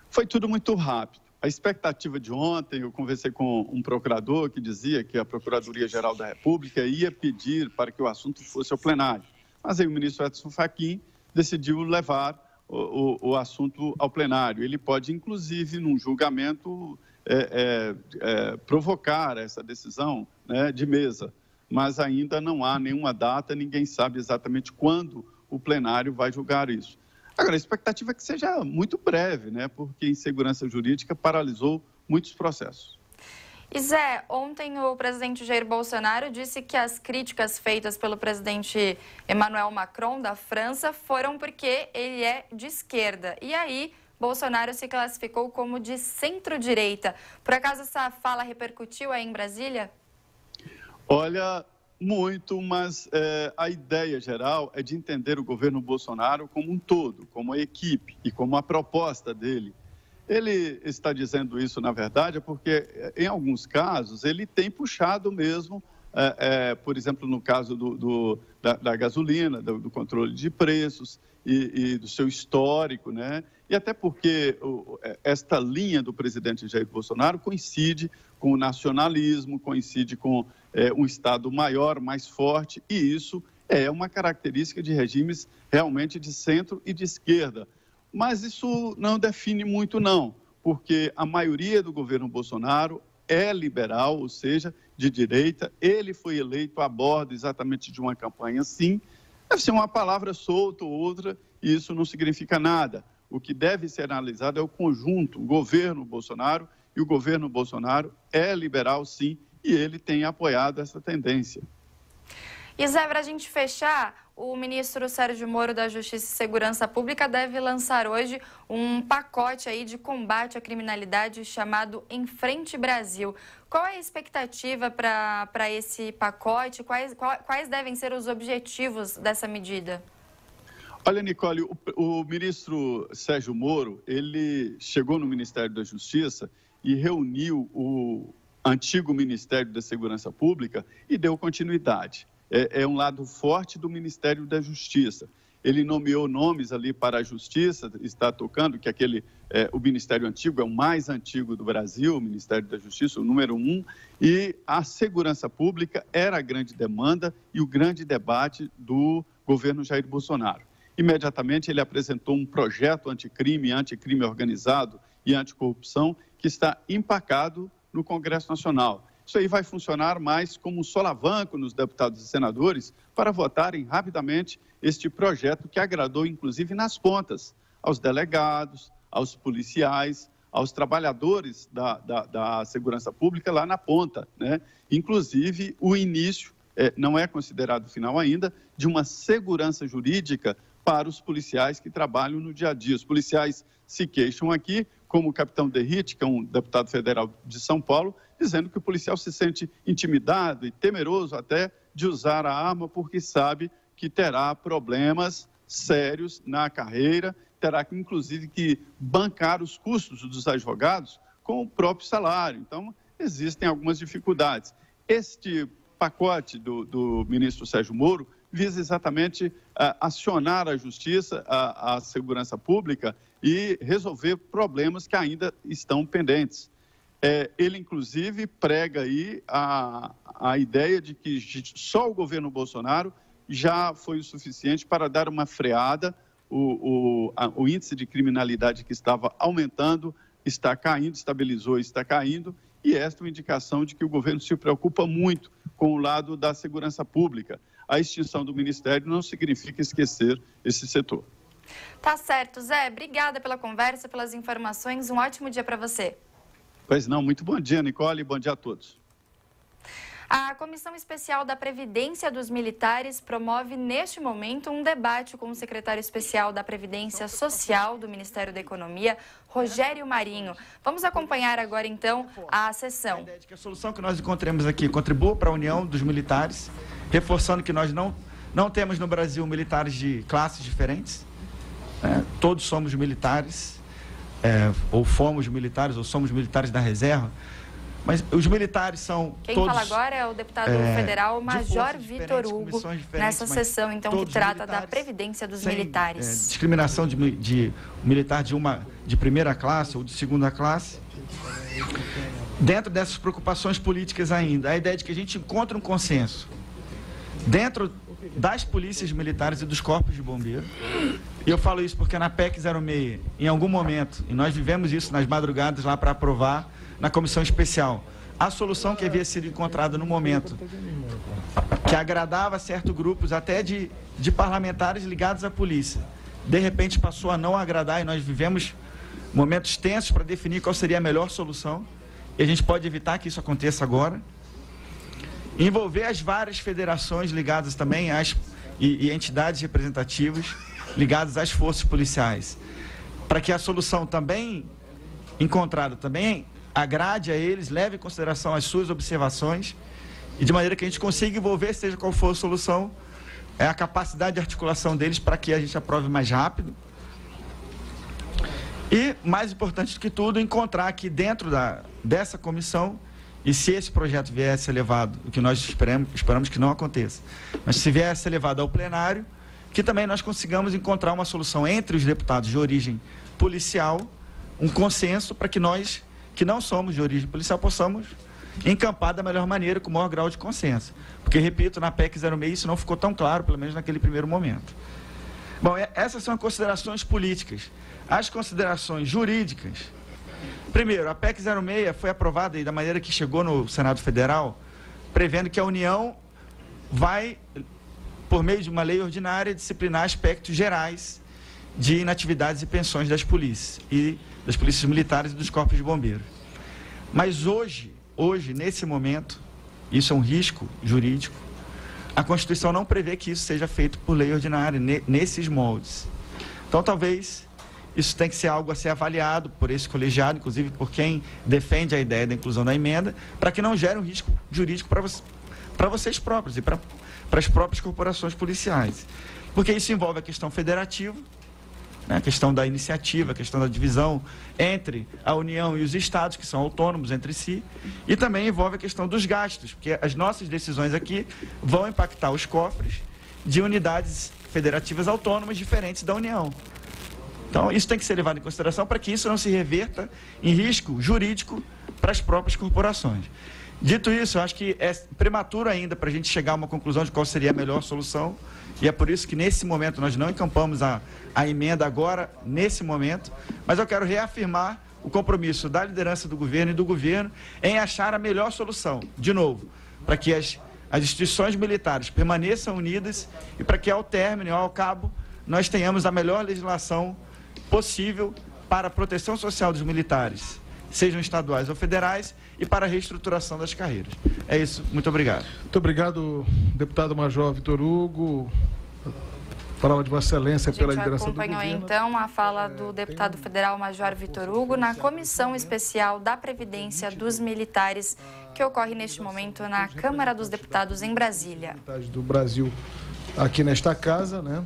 Foi tudo muito rápido. A expectativa de ontem, eu conversei com um procurador que dizia que a Procuradoria-Geral da República ia pedir para que o assunto fosse ao plenário. Mas aí o ministro Edson Fachin decidiu levar o assunto ao plenário. Ele pode, inclusive, num julgamento, provocar essa decisão, né, de mesa. Mas ainda não há nenhuma data, ninguém sabe exatamente quando o plenário vai julgar isso. Agora, a expectativa é que seja muito breve, né, porque a insegurança jurídica paralisou muitos processos. E Zé, ontem o presidente Jair Bolsonaro disse que as críticas feitas pelo presidente Emmanuel Macron da França foram porque ele é de esquerda. E aí, Bolsonaro se classificou como de centro-direita. Por acaso essa fala repercutiu aí em Brasília? Olha, muito, mas a ideia geral é de entender o governo Bolsonaro como um todo, como a equipe e como a proposta dele. Ele está dizendo isso, na verdade, porque, em alguns casos, ele tem puxado mesmo, por exemplo, no caso da gasolina, do controle de preços e do seu histórico, né? E até porque esta linha do presidente Jair Bolsonaro coincide com o nacionalismo, coincide com um Estado maior, mais forte, e isso é uma característica de regimes realmente de centro e de esquerda. Mas isso não define muito, não, porque a maioria do governo Bolsonaro é liberal, ou seja, de direita. Ele foi eleito a bordo exatamente de uma campanha assim. Deve ser uma palavra solta ou outra, e isso não significa nada. O que deve ser analisado é o conjunto, o governo Bolsonaro, e o governo Bolsonaro é liberal, sim, e ele tem apoiado essa tendência. E Zé, para a gente fechar, o ministro Sérgio Moro da Justiça e Segurança Pública deve lançar hoje um pacote aí de combate à criminalidade chamado Em Frente Brasil. Qual é a expectativa para esse pacote? Quais devem ser os objetivos dessa medida? Olha, Nicole, o ministro Sérgio Moro, ele chegou no Ministério da Justiça e reuniu o antigo Ministério da Segurança Pública e deu continuidade. É um lado forte do Ministério da Justiça. Ele nomeou nomes ali para a Justiça, está tocando que o Ministério Antigo é o mais antigo do Brasil, o Ministério da Justiça, o número 1, e a segurança pública era a grande demanda e o grande debate do governo Jair Bolsonaro. Imediatamente ele apresentou um projeto anticrime organizado e anticorrupção que está empacado no Congresso Nacional. Isso aí vai funcionar mais como um solavanco nos deputados e senadores para votarem rapidamente este projeto que agradou, inclusive, nas pontas, aos delegados, aos policiais, aos trabalhadores da segurança pública lá na ponta, né? Inclusive, o início, não é considerado o final ainda, de uma segurança jurídica para os policiais que trabalham no dia a dia. Os policiais se queixam aqui, como o capitão Derrite, que é um deputado federal de São Paulo, dizendo que o policial se sente intimidado e temeroso até de usar a arma porque sabe que terá problemas sérios na carreira, terá que, inclusive, que bancar os custos dos advogados com o próprio salário. Então, existem algumas dificuldades. Este pacote do ministro Sérgio Moro visa exatamente acionar a Justiça, a segurança pública e resolver problemas que ainda estão pendentes. Ele, inclusive, prega aí a ideia de que só o governo Bolsonaro já foi o suficiente para dar uma freada. O índice de criminalidade que estava aumentando está caindo, estabilizou e está caindo, e esta é uma indicação de que o governo se preocupa muito com o lado da segurança pública. A extinção do Ministério não significa esquecer esse setor. Tá certo, Zé. Obrigada pela conversa, pelas informações. Um ótimo dia para você. Pois não, muito bom dia, Nicole, e bom dia a todos. A Comissão Especial da Previdência dos Militares promove, neste momento, um debate com o secretário especial da Previdência Social do Ministério da Economia, Rogério Marinho. Vamos acompanhar agora, então, a sessão. A solução que nós encontramos aqui contribua para a união dos militares, reforçando que nós não temos no Brasil militares de classes diferentes. Todos somos militares, ou fomos militares, ou somos militares da reserva. Mas os militares são Quem todos... fala agora é o deputado federal Major Vitor Hugo, nessa sessão, então, que trata da Previdência dos militares. Discriminação de militar de primeira classe ou de segunda classe. Dentro dessas preocupações políticas ainda, a ideia de que a gente encontre um consenso dentro das polícias militares e dos corpos de bombeiros. E eu falo isso porque na PEC 06, em algum momento, e nós vivemos isso nas madrugadas lá para aprovar, na comissão especial, a solução que havia sido encontrada no momento, que agradava certos grupos, até de parlamentares ligados à polícia, de repente passou a não agradar e nós vivemos momentos tensos para definir qual seria a melhor solução, e a gente pode evitar que isso aconteça agora. Envolver as várias federações ligadas também e entidades representativas ligadas às forças policiais, para que a solução também encontrada também agrade a eles, leve em consideração as suas observações e de maneira que a gente consiga envolver, seja qual for a solução, a capacidade de articulação deles para que a gente aprove mais rápido. E, mais importante do que tudo, encontrar aqui dentro dessa comissão, e se esse projeto vier a ser levado, o que nós esperamos que não aconteça, mas se vier a ser levado ao plenário, que também nós consigamos encontrar uma solução entre os deputados de origem policial, um consenso para que nós, que não somos de origem policial, possamos encampar da melhor maneira, com o maior grau de consenso. Porque, repito, na PEC 06 isso não ficou tão claro, pelo menos naquele primeiro momento. Bom, essas são as considerações políticas. As considerações jurídicas. Primeiro, a PEC 06 foi aprovada e da maneira que chegou no Senado Federal, prevendo que a União vai, por meio de uma lei ordinária, disciplinar aspectos gerais de inatividades e pensões das polícias, e das polícias militares e dos corpos de bombeiros. Mas hoje, nesse momento, isso é um risco jurídico, a Constituição não prevê que isso seja feito por lei ordinária, nesses moldes. Então, talvez isso tem que ser algo a ser avaliado por esse colegiado, inclusive por quem defende a ideia da inclusão da emenda, para que não gere um risco jurídico para vocês próprios e para as próprias corporações policiais. Porque isso envolve a questão federativa, né, a questão da iniciativa, a questão da divisão entre a União e os estados, que são autônomos entre si, e também envolve a questão dos gastos, porque as nossas decisões aqui vão impactar os cofres de unidades federativas autônomas diferentes da União. Então, isso tem que ser levado em consideração para que isso não se reverta em risco jurídico para as próprias corporações. Dito isso, eu acho que é prematuro ainda para a gente chegar a uma conclusão de qual seria a melhor solução, e é por isso que nesse momento nós não encampamos a emenda agora, nesse momento, mas eu quero reafirmar o compromisso da liderança do governo e do governo em achar a melhor solução, de novo, para que as instituições militares permaneçam unidas e para que ao término, ao cabo, nós tenhamos a melhor legislação possível para a proteção social dos militares, sejam estaduais ou federais, e para a reestruturação das carreiras. É isso, muito obrigado. Muito obrigado, deputado Major Vitor Hugo. Palavra de Vossa Excelência pela liderança do governo. Acompanhou então a fala do deputado federal Major Vitor Hugo na Comissão Especial da Previdência dos Militares, que ocorre neste momento na Câmara dos Deputados em Brasília. Do Brasil aqui nesta casa, né?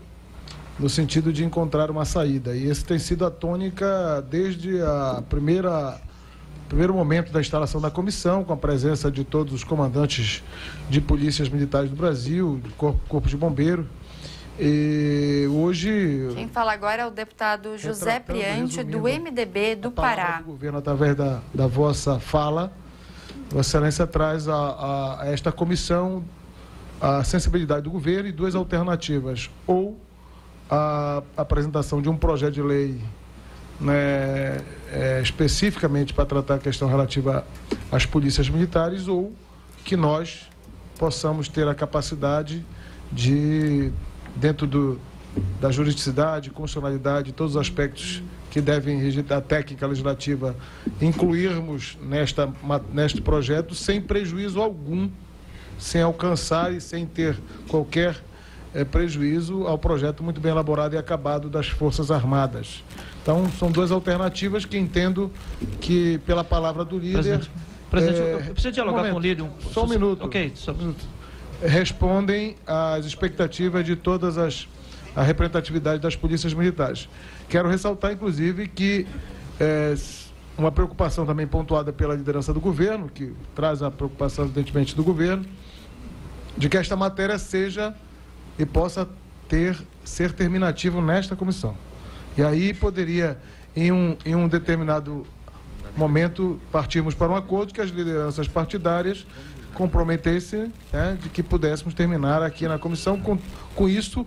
No sentido de encontrar uma saída. E esse tem sido a tônica desde o primeiro momento da instalação da comissão, com a presença de todos os comandantes de polícias militares do Brasil, do Corpo de Bombeiro. E hoje... Quem fala agora é o deputado José Priante, do MDB do Pará. O governo, através da vossa fala, Vossa Excelência traz a esta comissão a sensibilidade do governo e duas alternativas. Ou a apresentação de um projeto de lei, né, especificamente para tratar a questão relativa às polícias militares, ou que nós possamos ter a capacidade de, dentro da juridicidade, constitucionalidade, todos os aspectos que devem regir a técnica legislativa, incluirmos neste projeto sem prejuízo algum, sem alcançar e sem ter qualquer prejuízo ao projeto muito bem elaborado e acabado das Forças Armadas. Então, são duas alternativas que entendo que, pela palavra do líder... Presidente, eu preciso dialogar com o líder. Só um minuto. Ok, só um minuto. Respondem às expectativas de todas a representatividade das polícias militares. Quero ressaltar, inclusive, que uma preocupação também pontuada pela liderança do governo, que traz a preocupação, evidentemente, do governo, de que esta matéria seja e possa ser terminativo nesta comissão. E aí poderia, em um determinado momento, partirmos para um acordo que as lideranças partidárias comprometessem, né, de que pudéssemos terminar aqui na comissão. Com isso,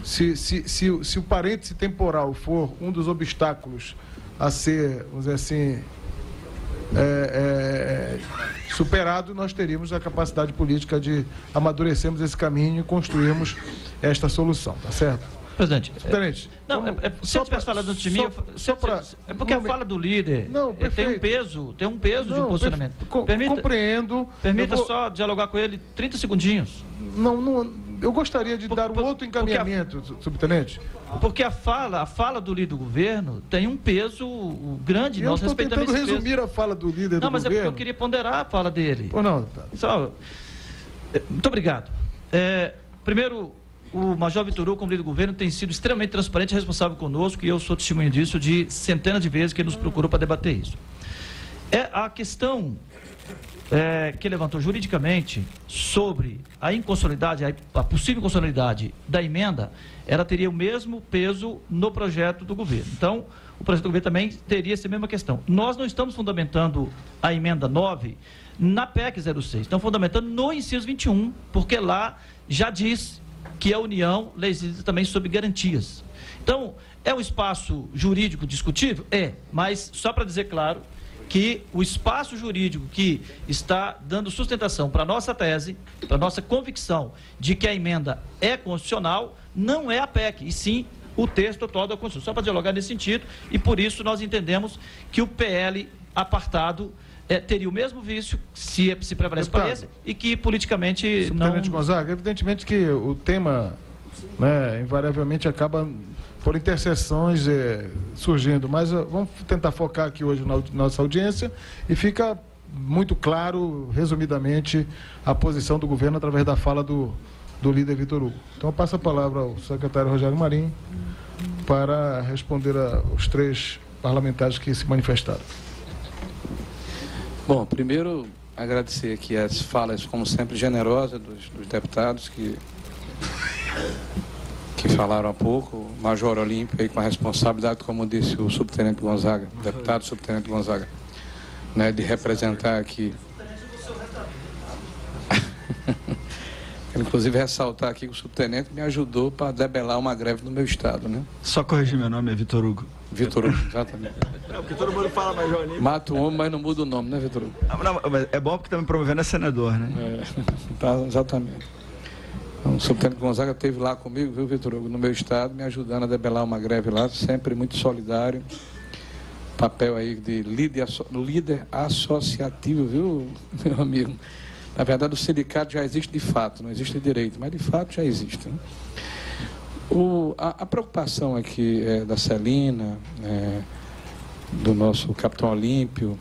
se o parêntese temporal for um dos obstáculos a ser, vamos dizer assim, superado, nós teríamos a capacidade política de amadurecermos esse caminho e construirmos esta solução, tá certo? Presidente, não, se eu tivesse falado antes de mim, é porque a fala do líder tem um peso de posicionamento. Compreendo. Permita só dialogar com ele 30 segundinhos. Não, eu gostaria de dar um outro encaminhamento, subtenente. Porque a fala do líder do governo tem um peso grande. Nós respeitamos esse peso. Eu estou tentando resumir a fala do líder do governo. Não, mas é porque eu queria ponderar a fala dele. Muito obrigado. Primeiro, o Major Vitor Hugo, como líder do governo, tem sido extremamente transparente e responsável conosco, e eu sou testemunha disso de centenas de vezes que ele nos procurou para debater isso. A questão que levantou juridicamente sobre a inconstitucionalidade, a possível inconstitucionalidade da emenda, ela teria o mesmo peso no projeto do governo. Então, o projeto do governo também teria essa mesma questão. Nós não estamos fundamentando a emenda 9 na PEC 06, estamos fundamentando no inciso 21, porque lá já diz que a União legisla também sobre garantias. Então, é um espaço jurídico discutível? Mas só para dizer claro que o espaço jurídico que está dando sustentação para a nossa tese, para a nossa convicção de que a emenda é constitucional, não é a PEC, e sim o texto total da Constituição. Só para dialogar nesse sentido, e por isso nós entendemos que o PL apartado teria o mesmo vício se prevalece para esse, e que politicamente não... Gonzaga, evidentemente que o tema, né, invariavelmente acaba por interseções surgindo. Mas vamos tentar focar aqui hoje na nossa audiência e fica muito claro, resumidamente, a posição do governo através da fala do líder Vitor Hugo. Então eu passo a palavra ao secretário Rogério Marinho para responder aos 3 parlamentares que se manifestaram. Bom, primeiro agradecer aqui as falas, como sempre, generosas dos deputados que falaram há pouco, o Major Olímpio aí com a responsabilidade, como disse o subtenente Gonzaga, o deputado subtenente Gonzaga, né, de representar aqui. Quero, inclusive, ressaltar aqui que o subtenente me ajudou para debelar uma greve no meu estado, né? Só corrigir, meu nome é Vitor Hugo. Vitor Hugo, exatamente. Não, porque todo mundo fala Major Olímpio. Mata o homem, mas não muda o nome, né, Vitor Hugo? Não, mas é bom porque está me promovendo a senador, né? Tá, exatamente. Então, o subtenente Gonzaga esteve lá comigo, viu, Vitor Hugo, no meu estado, me ajudando a debelar uma greve lá, sempre muito solidário. Papel aí de líder associativo, viu, meu amigo? Na verdade, o sindicato já existe de fato, não existe direito, mas de fato já existe. Né? A preocupação aqui da Celina, do nosso capitão Olímpio.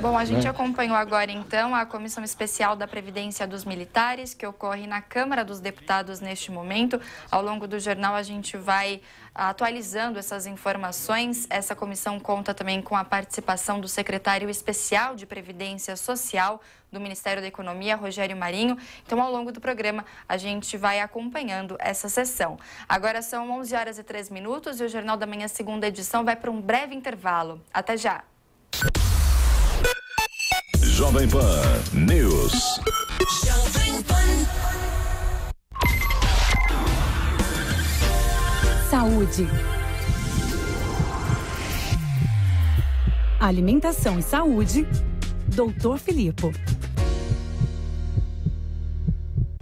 Bom, a gente acompanhou agora, então, a Comissão Especial da Previdência dos Militares, que ocorre na Câmara dos Deputados neste momento. Ao longo do jornal, a gente vai atualizando essas informações. Essa comissão conta também com a participação do secretário especial de Previdência Social do Ministério da Economia, Rogério Marinho. Então, ao longo do programa, a gente vai acompanhando essa sessão. Agora são 11h03 e o Jornal da Manhã, segunda edição, vai para um breve intervalo. Até já! Jovem Pan News. Saúde. Alimentação e saúde. Dr. Filipo.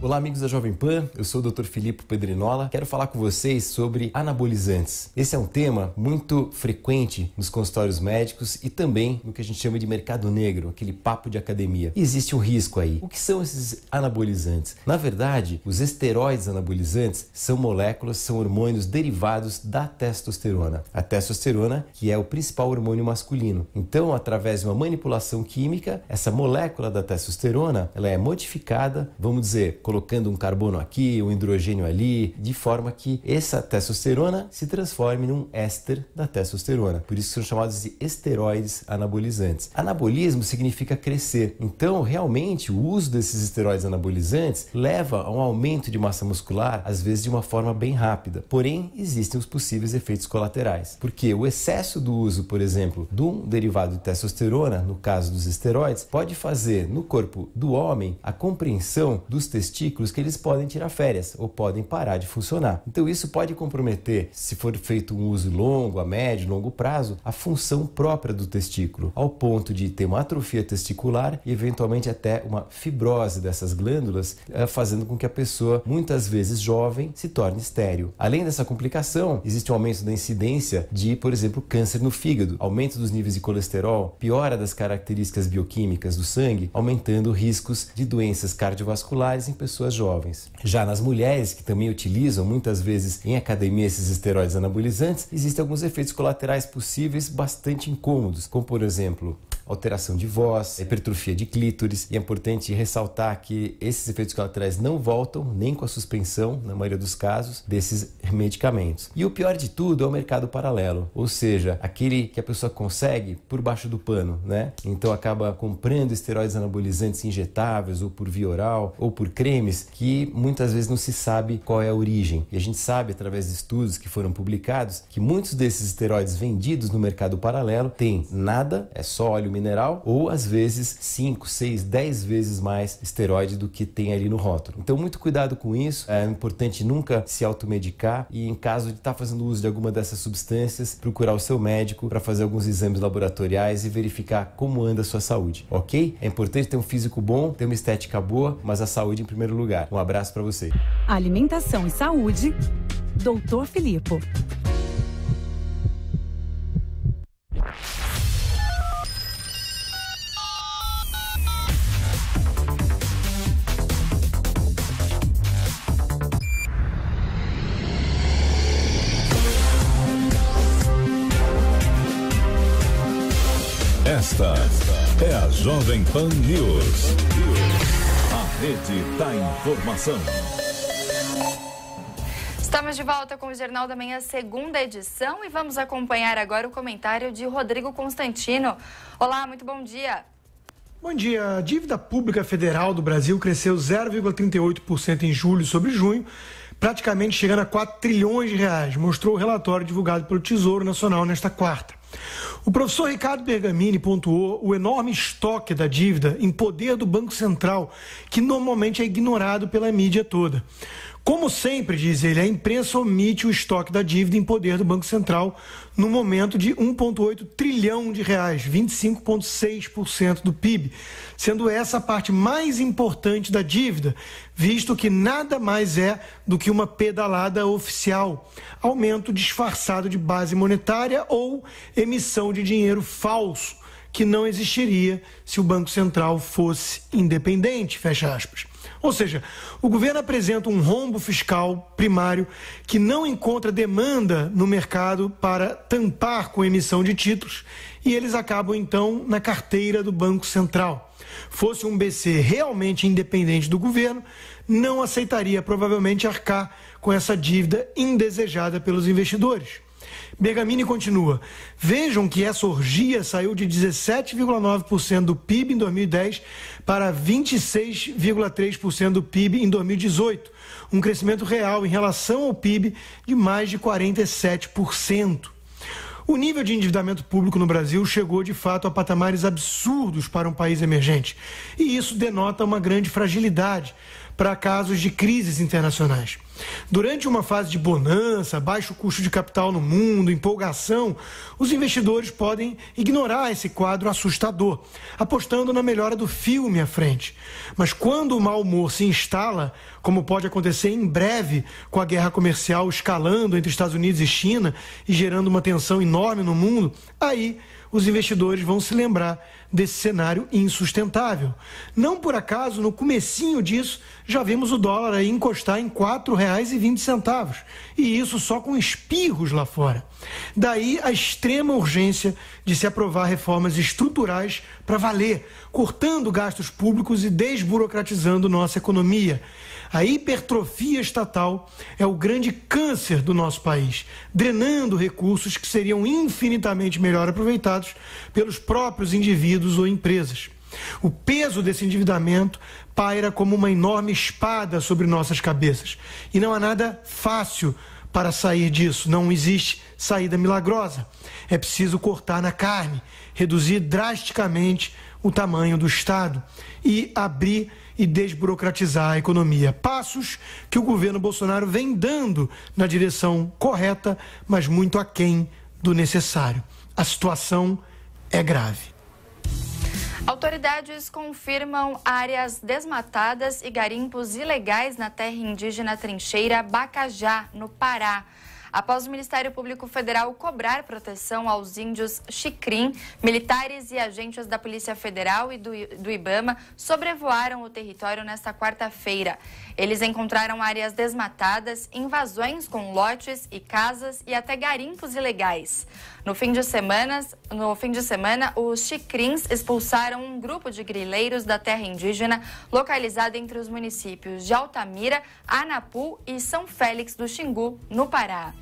Olá, amigos da Jovem Pan, eu sou o Dr. Filipe Pedrinola. Quero falar com vocês sobre anabolizantes. Esse é um tema muito frequente nos consultórios médicos e também no que a gente chama de mercado negro, aquele papo de academia. E existe um risco aí. O que são esses anabolizantes? Na verdade, os esteroides anabolizantes são moléculas, são hormônios derivados da testosterona. A testosterona, que é o principal hormônio masculino. Então, através de uma manipulação química, essa molécula da testosterona, ela é modificada, vamos dizer, colocando um carbono aqui, um hidrogênio ali, de forma que essa testosterona se transforme num éster da testosterona. Por isso são chamados de esteroides anabolizantes. Anabolismo significa crescer. Então, realmente, o uso desses esteroides anabolizantes leva a um aumento de massa muscular, às vezes de uma forma bem rápida. Porém, existem os possíveis efeitos colaterais. Porque o excesso do uso, por exemplo, de um derivado de testosterona, no caso dos esteroides, pode fazer no corpo do homem a compreensão dos testículos que eles podem tirar férias ou podem parar de funcionar. Então isso pode comprometer, se for feito um uso longo, a médio, longo prazo, a função própria do testículo, ao ponto de ter uma atrofia testicular e eventualmente até uma fibrose dessas glândulas, fazendo com que a pessoa, muitas vezes jovem, se torne estéril. Além dessa complicação, existe um aumento da incidência de, por exemplo, câncer no fígado, aumento dos níveis de colesterol, piora das características bioquímicas do sangue, aumentando riscos de doenças cardiovasculares em pessoas jovens. Já nas mulheres, que também utilizam muitas vezes em academia esses esteroides anabolizantes, existem alguns efeitos colaterais possíveis bastante incômodos, como por exemplo, alteração de voz, hipertrofia de clítoris. E é importante ressaltar que esses efeitos colaterais não voltam nem com a suspensão, na maioria dos casos, desses medicamentos. E o pior de tudo é o mercado paralelo, ou seja, aquele que a pessoa consegue por baixo do pano, né? Então acaba comprando esteroides anabolizantes injetáveis ou por via oral ou por cremes que muitas vezes não se sabe qual é a origem. E a gente sabe, através de estudos que foram publicados, que muitos desses esteroides vendidos no mercado paralelo têm nada, é só óleo mineral, ou às vezes 5, 6, 10 vezes mais esteroide do que tem ali no rótulo. Então muito cuidado com isso, é importante nunca se automedicar e em caso de estar fazendo uso de alguma dessas substâncias, procurar o seu médico para fazer alguns exames laboratoriais e verificar como anda a sua saúde, ok? É importante ter um físico bom, ter uma estética boa, mas a saúde em primeiro lugar. Um abraço para você. Alimentação e saúde, Dr. Filipo. Esta é a Jovem Pan News. A rede da informação. Estamos de volta com o Jornal da Manhã, segunda edição, e vamos acompanhar agora o comentário de Rodrigo Constantino. Olá, muito bom dia. Bom dia. A dívida pública federal do Brasil cresceu 0,38% em julho sobre junho, praticamente chegando a 4 trilhões de reais, mostrou o relatório divulgado pelo Tesouro Nacional nesta quarta. O professor Ricardo Bergamini pontuou o enorme estoque da dívida em poder do Banco Central, que normalmente é ignorado pela mídia toda. Como sempre, diz ele, a imprensa omite o estoque da dívida em poder do Banco Central no momento de 1,8 trilhão de reais, 25,6% do PIB, sendo essa a parte mais importante da dívida, visto que nada mais é do que uma pedalada oficial, aumento disfarçado de base monetária ou emissão de dinheiro falso, que não existiria se o Banco Central fosse independente, fecha aspas. Ou seja, o governo apresenta um rombo fiscal primário que não encontra demanda no mercado para tampar com emissão de títulos e eles acabam então na carteira do Banco Central. Fosse um BC realmente independente do governo, não aceitaria provavelmente arcar com essa dívida indesejada pelos investidores. Bergamini continua: vejam que essa orgia saiu de 17,9% do PIB em 2010 para 26,3% do PIB em 2018, um crescimento real em relação ao PIB de mais de 47%. O nível de endividamento público no Brasil chegou de fato a patamares absurdos para um país emergente, e isso denota uma grande fragilidade para casos de crises internacionais. Durante uma fase de bonança, baixo custo de capital no mundo, empolgação, os investidores podem ignorar esse quadro assustador, apostando na melhora do filme à frente. Mas quando o mau humor se instala, como pode acontecer em breve com a guerra comercial escalando entre Estados Unidos e China e gerando uma tensão enorme no mundo, aí os investidores vão se lembrar desse cenário insustentável. Não por acaso, no comecinho disso, já vimos o dólar aí encostar em R$ 4,20, e isso só com espirros lá fora. Daí a extrema urgência de se aprovar reformas estruturais para valer, cortando gastos públicos e desburocratizando nossa economia. A hipertrofia estatal é o grande câncer do nosso país, drenando recursos que seriam infinitamente melhor aproveitados pelos próprios indivíduos ou empresas. O peso desse endividamento paira como uma enorme espada sobre nossas cabeças. E não há nada fácil para sair disso, não existe saída milagrosa. É preciso cortar na carne, reduzir drasticamente o tamanho do Estado e abrir e desburocratizar a economia. Passos que o governo Bolsonaro vem dando na direção correta, mas muito aquém do necessário. A situação é grave. Autoridades confirmam áreas desmatadas e garimpos ilegais na terra indígena Trincheira Bacajá, no Pará. Após o Ministério Público Federal cobrar proteção aos índios Xikrin, militares e agentes da Polícia Federal e do IBAMA sobrevoaram o território nesta quarta-feira. Eles encontraram áreas desmatadas, invasões com lotes e casas e até garimpos ilegais. No fim de semana, os Xikrins expulsaram um grupo de grileiros da terra indígena localizada entre os municípios de Altamira, Anapu e São Félix do Xingu, no Pará.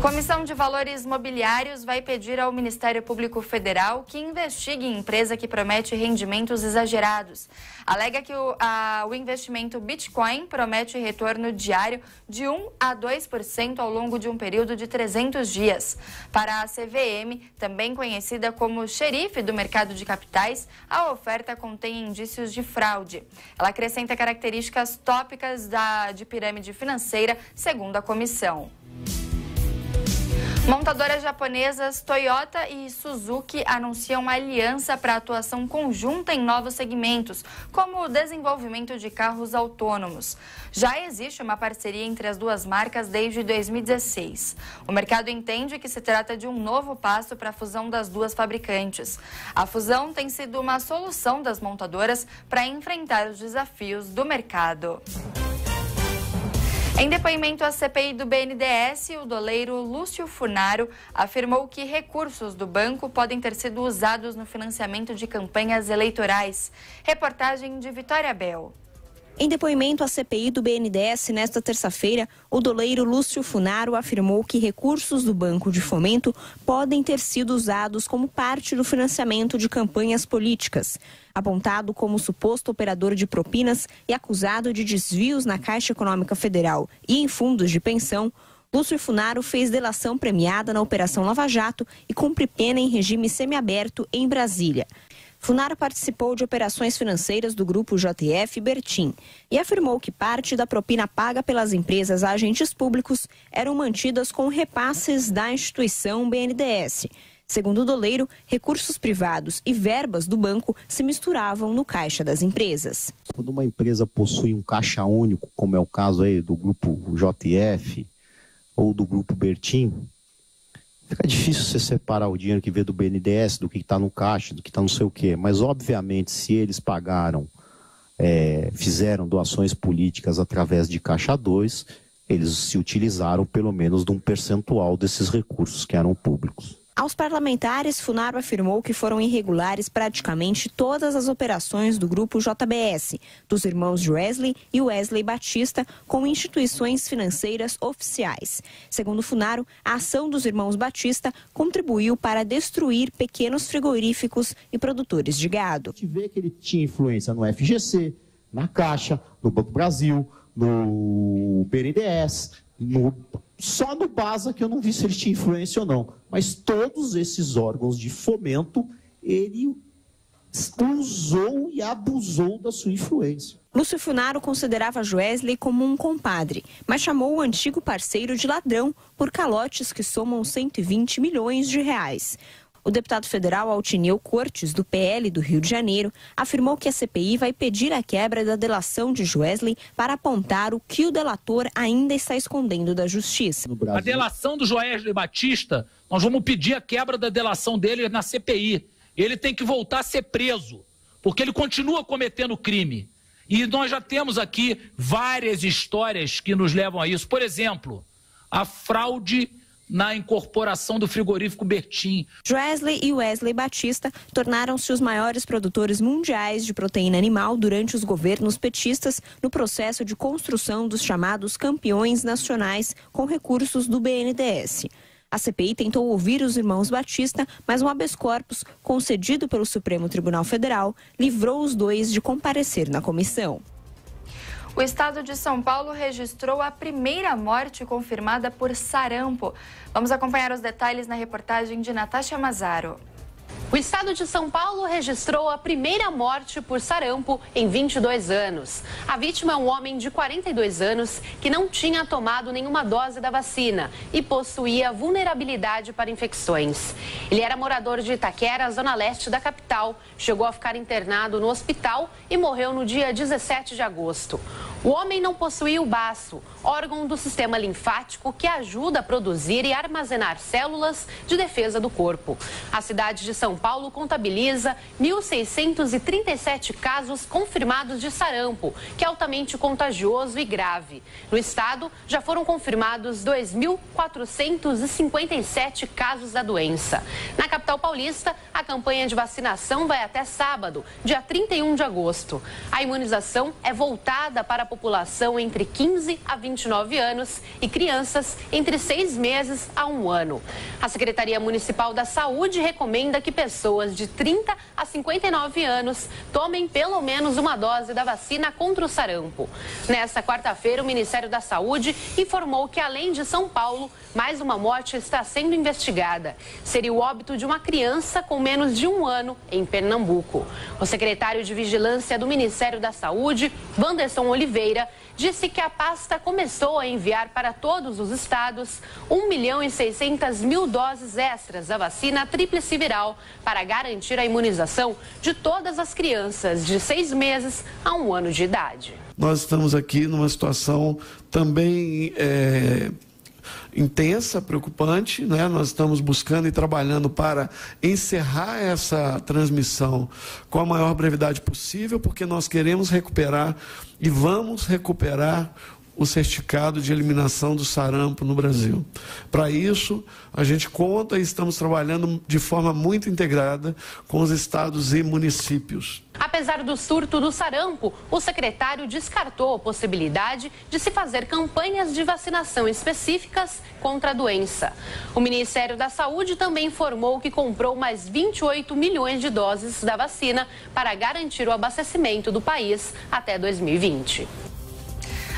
Comissão de Valores Mobiliários vai pedir ao Ministério Público Federal que investigue empresa que promete rendimentos exagerados. Alega que o investimento Bitcoin promete retorno diário de 1 a 2% ao longo de um período de 300 dias. Para a CVM, também conhecida como xerife do mercado de capitais, a oferta contém indícios de fraude. Ela acrescenta características tópicas de pirâmide financeira, segundo a comissão. Montadoras japonesas Toyota e Suzuki anunciam uma aliança para atuação conjunta em novos segmentos, como o desenvolvimento de carros autônomos. Já existe uma parceria entre as duas marcas desde 2016. O mercado entende que se trata de um novo passo para a fusão das duas fabricantes. A fusão tem sido uma solução das montadoras para enfrentar os desafios do mercado. Em depoimento à CPI do BNDES, o doleiro Lúcio Funaro afirmou que recursos do banco podem ter sido usados no financiamento de campanhas eleitorais. Reportagem de Vitória Bel. Em depoimento à CPI do BNDES nesta terça-feira, o doleiro Lúcio Funaro afirmou que recursos do Banco de Fomento podem ter sido usados como parte do financiamento de campanhas políticas. Apontado como suposto operador de propinas e acusado de desvios na Caixa Econômica Federal e em fundos de pensão, Lúcio Funaro fez delação premiada na Operação Lava Jato e cumpre pena em regime semiaberto em Brasília. Funaro participou de operações financeiras do grupo JF Bertin e afirmou que parte da propina paga pelas empresas a agentes públicos eram mantidas com repasses da instituição BNDES. Segundo o doleiro, recursos privados e verbas do banco se misturavam no caixa das empresas. Quando uma empresa possui um caixa único, como é o caso aí do grupo JF ou do grupo Bertin, fica difícil você separar o dinheiro que vem do BNDES, do que está no caixa, do que está não sei o quê. Mas, obviamente, se eles pagaram, fizeram doações políticas através de Caixa 2, eles se utilizaram pelo menos de um percentual desses recursos que eram públicos. Aos parlamentares, Funaro afirmou que foram irregulares praticamente todas as operações do grupo JBS, dos irmãos Joesley e Wesley Batista, com instituições financeiras oficiais. Segundo Funaro, a ação dos irmãos Batista contribuiu para destruir pequenos frigoríficos e produtores de gado. A gente vê que ele tinha influência no FGC, na Caixa, no Banco Brasil, no BNDES, só no BASA que eu não vi se ele tinha influência ou não. Mas todos esses órgãos de fomento, ele usou e abusou da sua influência. Lúcio Funaro considerava Joesley como um compadre, mas chamou o antigo parceiro de ladrão por calotes que somam 120 milhões de reais. O deputado federal Altineu Cortes, do PL do Rio de Janeiro, afirmou que a CPI vai pedir a quebra da delação de Joesley para apontar o que o delator ainda está escondendo da justiça. A delação do Joesley Batista, nós vamos pedir a quebra da delação dele na CPI. Ele tem que voltar a ser preso, porque ele continua cometendo crime. E nós já temos aqui várias histórias que nos levam a isso. Por exemplo, a fraude na incorporação do frigorífico Bertin. Joesley e Wesley Batista tornaram-se os maiores produtores mundiais de proteína animal durante os governos petistas no processo de construção dos chamados campeões nacionais com recursos do BNDES. A CPI tentou ouvir os irmãos Batista, mas um habeas corpus concedido pelo Supremo Tribunal Federal livrou os dois de comparecer na comissão. O estado de São Paulo registrou a primeira morte confirmada por sarampo. Vamos acompanhar os detalhes na reportagem de Natasha Mazaro. O estado de São Paulo registrou a primeira morte por sarampo em 22 anos. A vítima é um homem de 42 anos que não tinha tomado nenhuma dose da vacina e possuía vulnerabilidade para infecções. Ele era morador de Itaquera, zona leste da capital, chegou a ficar internado no hospital e morreu no dia 17 de agosto. O homem não possuía o baço, órgão do sistema linfático que ajuda a produzir e armazenar células de defesa do corpo. A cidade de São Paulo contabiliza 1.637 casos confirmados de sarampo, que é altamente contagioso e grave. No estado, já foram confirmados 2.457 casos da doença. Na capital paulista, a campanha de vacinação vai até sábado, dia 31 de agosto. A imunização é voltada para a população entre 15 a 29 anos e crianças entre 6 meses a 1 ano. A Secretaria Municipal da Saúde recomenda que pessoas de 30 a 59 anos tomem pelo menos uma dose da vacina contra o sarampo. Nesta quarta-feira, o Ministério da Saúde informou que, além de São Paulo, mais uma morte está sendo investigada. Seria o óbito de uma criança com menos de 1 ano em Pernambuco. O secretário de Vigilância do Ministério da Saúde, Wanderson Oliveira, disse que a pasta começou a enviar para todos os estados 1.600.000 doses extras da vacina tríplice viral para garantir a imunização de todas as crianças de 6 meses a 1 ano de idade. Nós estamos aqui numa situação também intensa, preocupante, né? Nós estamos buscando e trabalhando para encerrar essa transmissão com a maior brevidade possível, porque nós queremos recuperar e vamos recuperar o certificado de eliminação do sarampo no Brasil. Para isso, a gente conta e estamos trabalhando de forma muito integrada com os estados e municípios. Apesar do surto do sarampo, o secretário descartou a possibilidade de se fazer campanhas de vacinação específicas contra a doença. O Ministério da Saúde também informou que comprou mais 28 milhões de doses da vacina para garantir o abastecimento do país até 2020.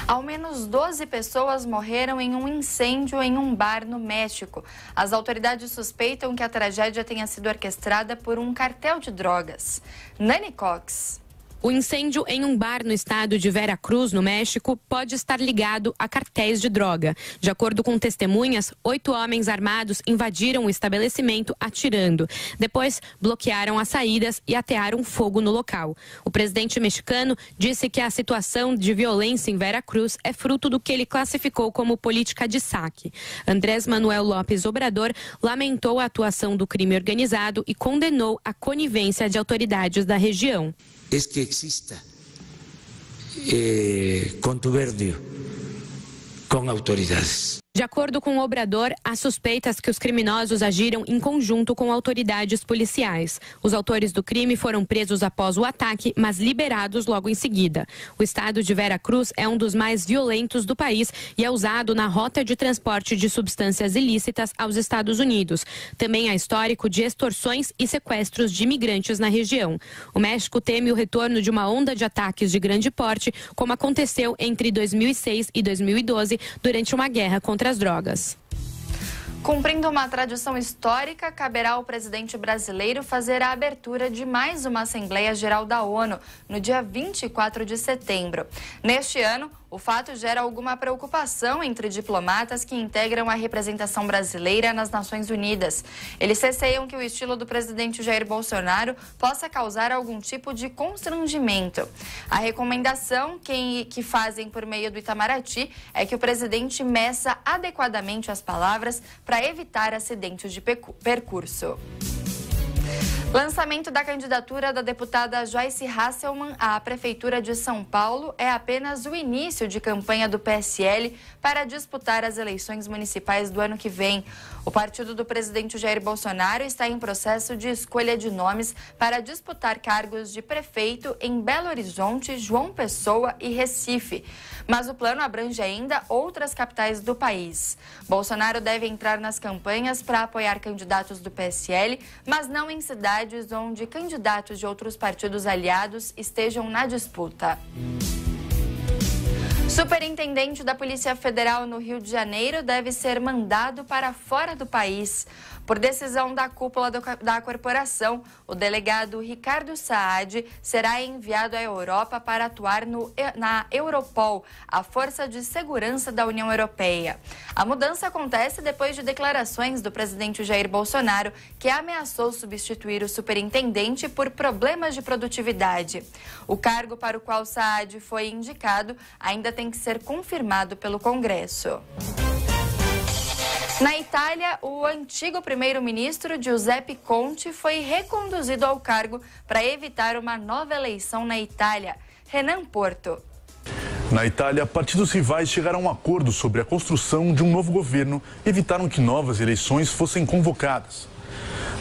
Ao menos 12 pessoas morreram em um incêndio em um bar no México. As autoridades suspeitam que a tragédia tenha sido orquestrada por um cartel de drogas. Nani Cox. O incêndio em um bar no estado de Veracruz, no México, pode estar ligado a cartéis de droga. De acordo com testemunhas, 8 homens armados invadiram o estabelecimento atirando. Depois, bloquearam as saídas e atearam fogo no local. O presidente mexicano disse que a situação de violência em Veracruz é fruto do que ele classificou como política de saque. Andrés Manuel López Obrador lamentou a atuação do crime organizado e condenou a conivência de autoridades da região. Es que exista contubernio con autoridades. De acordo com o Obrador, há suspeitas que os criminosos agiram em conjunto com autoridades policiais. Os autores do crime foram presos após o ataque, mas liberados logo em seguida. O estado de Veracruz é um dos mais violentos do país e é usado na rota de transporte de substâncias ilícitas aos Estados Unidos. Também há histórico de extorsões e sequestros de imigrantes na região. O México teme o retorno de uma onda de ataques de grande porte, como aconteceu entre 2006 e 2012, durante uma guerra contra as drogas. Cumprindo uma tradição histórica, caberá ao presidente brasileiro fazer a abertura de mais uma Assembleia Geral da ONU no dia 24 de setembro. Neste ano, o fato gera alguma preocupação entre diplomatas que integram a representação brasileira nas Nações Unidas. Eles receiam que o estilo do presidente Jair Bolsonaro possa causar algum tipo de constrangimento. A recomendação que fazem por meio do Itamaraty é que o presidente meça adequadamente as palavras para evitar acidentes de percurso. Lançamento da candidatura da deputada Joyce Hasselmann à Prefeitura de São Paulo é apenas o início de campanha do PSL para disputar as eleições municipais do ano que vem. O partido do presidente Jair Bolsonaro está em processo de escolha de nomes para disputar cargos de prefeito em Belo Horizonte, João Pessoa e Recife. Mas o plano abrange ainda outras capitais do país. Bolsonaro deve entrar nas campanhas para apoiar candidatos do PSL, mas não em cidades onde candidatos de outros partidos aliados estejam na disputa. Superintendente da Polícia Federal no Rio de Janeiro deve ser mandado para fora do país. Por decisão da cúpula da corporação, o delegado Ricardo Saad será enviado à Europa para atuar na Europol, a Força de Segurança da União Europeia. A mudança acontece depois de declarações do presidente Jair Bolsonaro, que ameaçou substituir o superintendente por problemas de produtividade. O cargo para o qual Saad foi indicado ainda tem que ser confirmado pelo Congresso. Na Itália, o antigo primeiro-ministro Giuseppe Conte foi reconduzido ao cargo para evitar uma nova eleição na Itália. Renan Porto. Na Itália, partidos rivais chegaram a um acordo sobre a construção de um novo governo e evitaram que novas eleições fossem convocadas.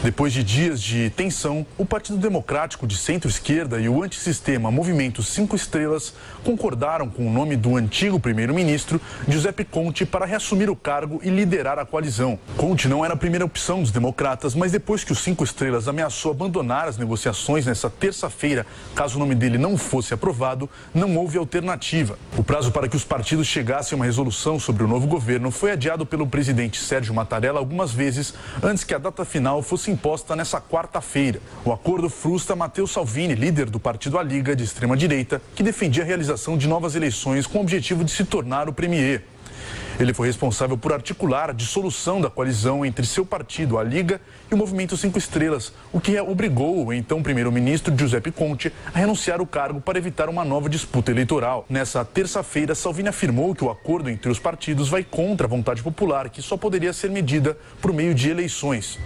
Depois de dias de tensão, o Partido Democrático de centro-esquerda e o antissistema Movimento 5 Estrelas concordaram com o nome do antigo primeiro-ministro Giuseppe Conte para reassumir o cargo e liderar a coalizão. Conte não era a primeira opção dos democratas, mas depois que o 5 Estrelas ameaçou abandonar as negociações nesta terça-feira, caso o nome dele não fosse aprovado, não houve alternativa. O prazo para que os partidos chegassem a uma resolução sobre o novo governo foi adiado pelo presidente Sérgio Mattarella algumas vezes antes que a data final fosse imposta nessa quarta-feira. O acordo frustra Matteo Salvini, líder do partido A Liga de extrema-direita, que defendia a realização de novas eleições com o objetivo de se tornar o premier. Ele foi responsável por articular a dissolução da coalizão entre seu partido, a Liga, e o Movimento 5 Estrelas, o que obrigou o então primeiro-ministro Giuseppe Conte a renunciar ao cargo para evitar uma nova disputa eleitoral. Nessa terça-feira, Salvini afirmou que o acordo entre os partidos vai contra a vontade popular, que só poderia ser medida por meio de eleições.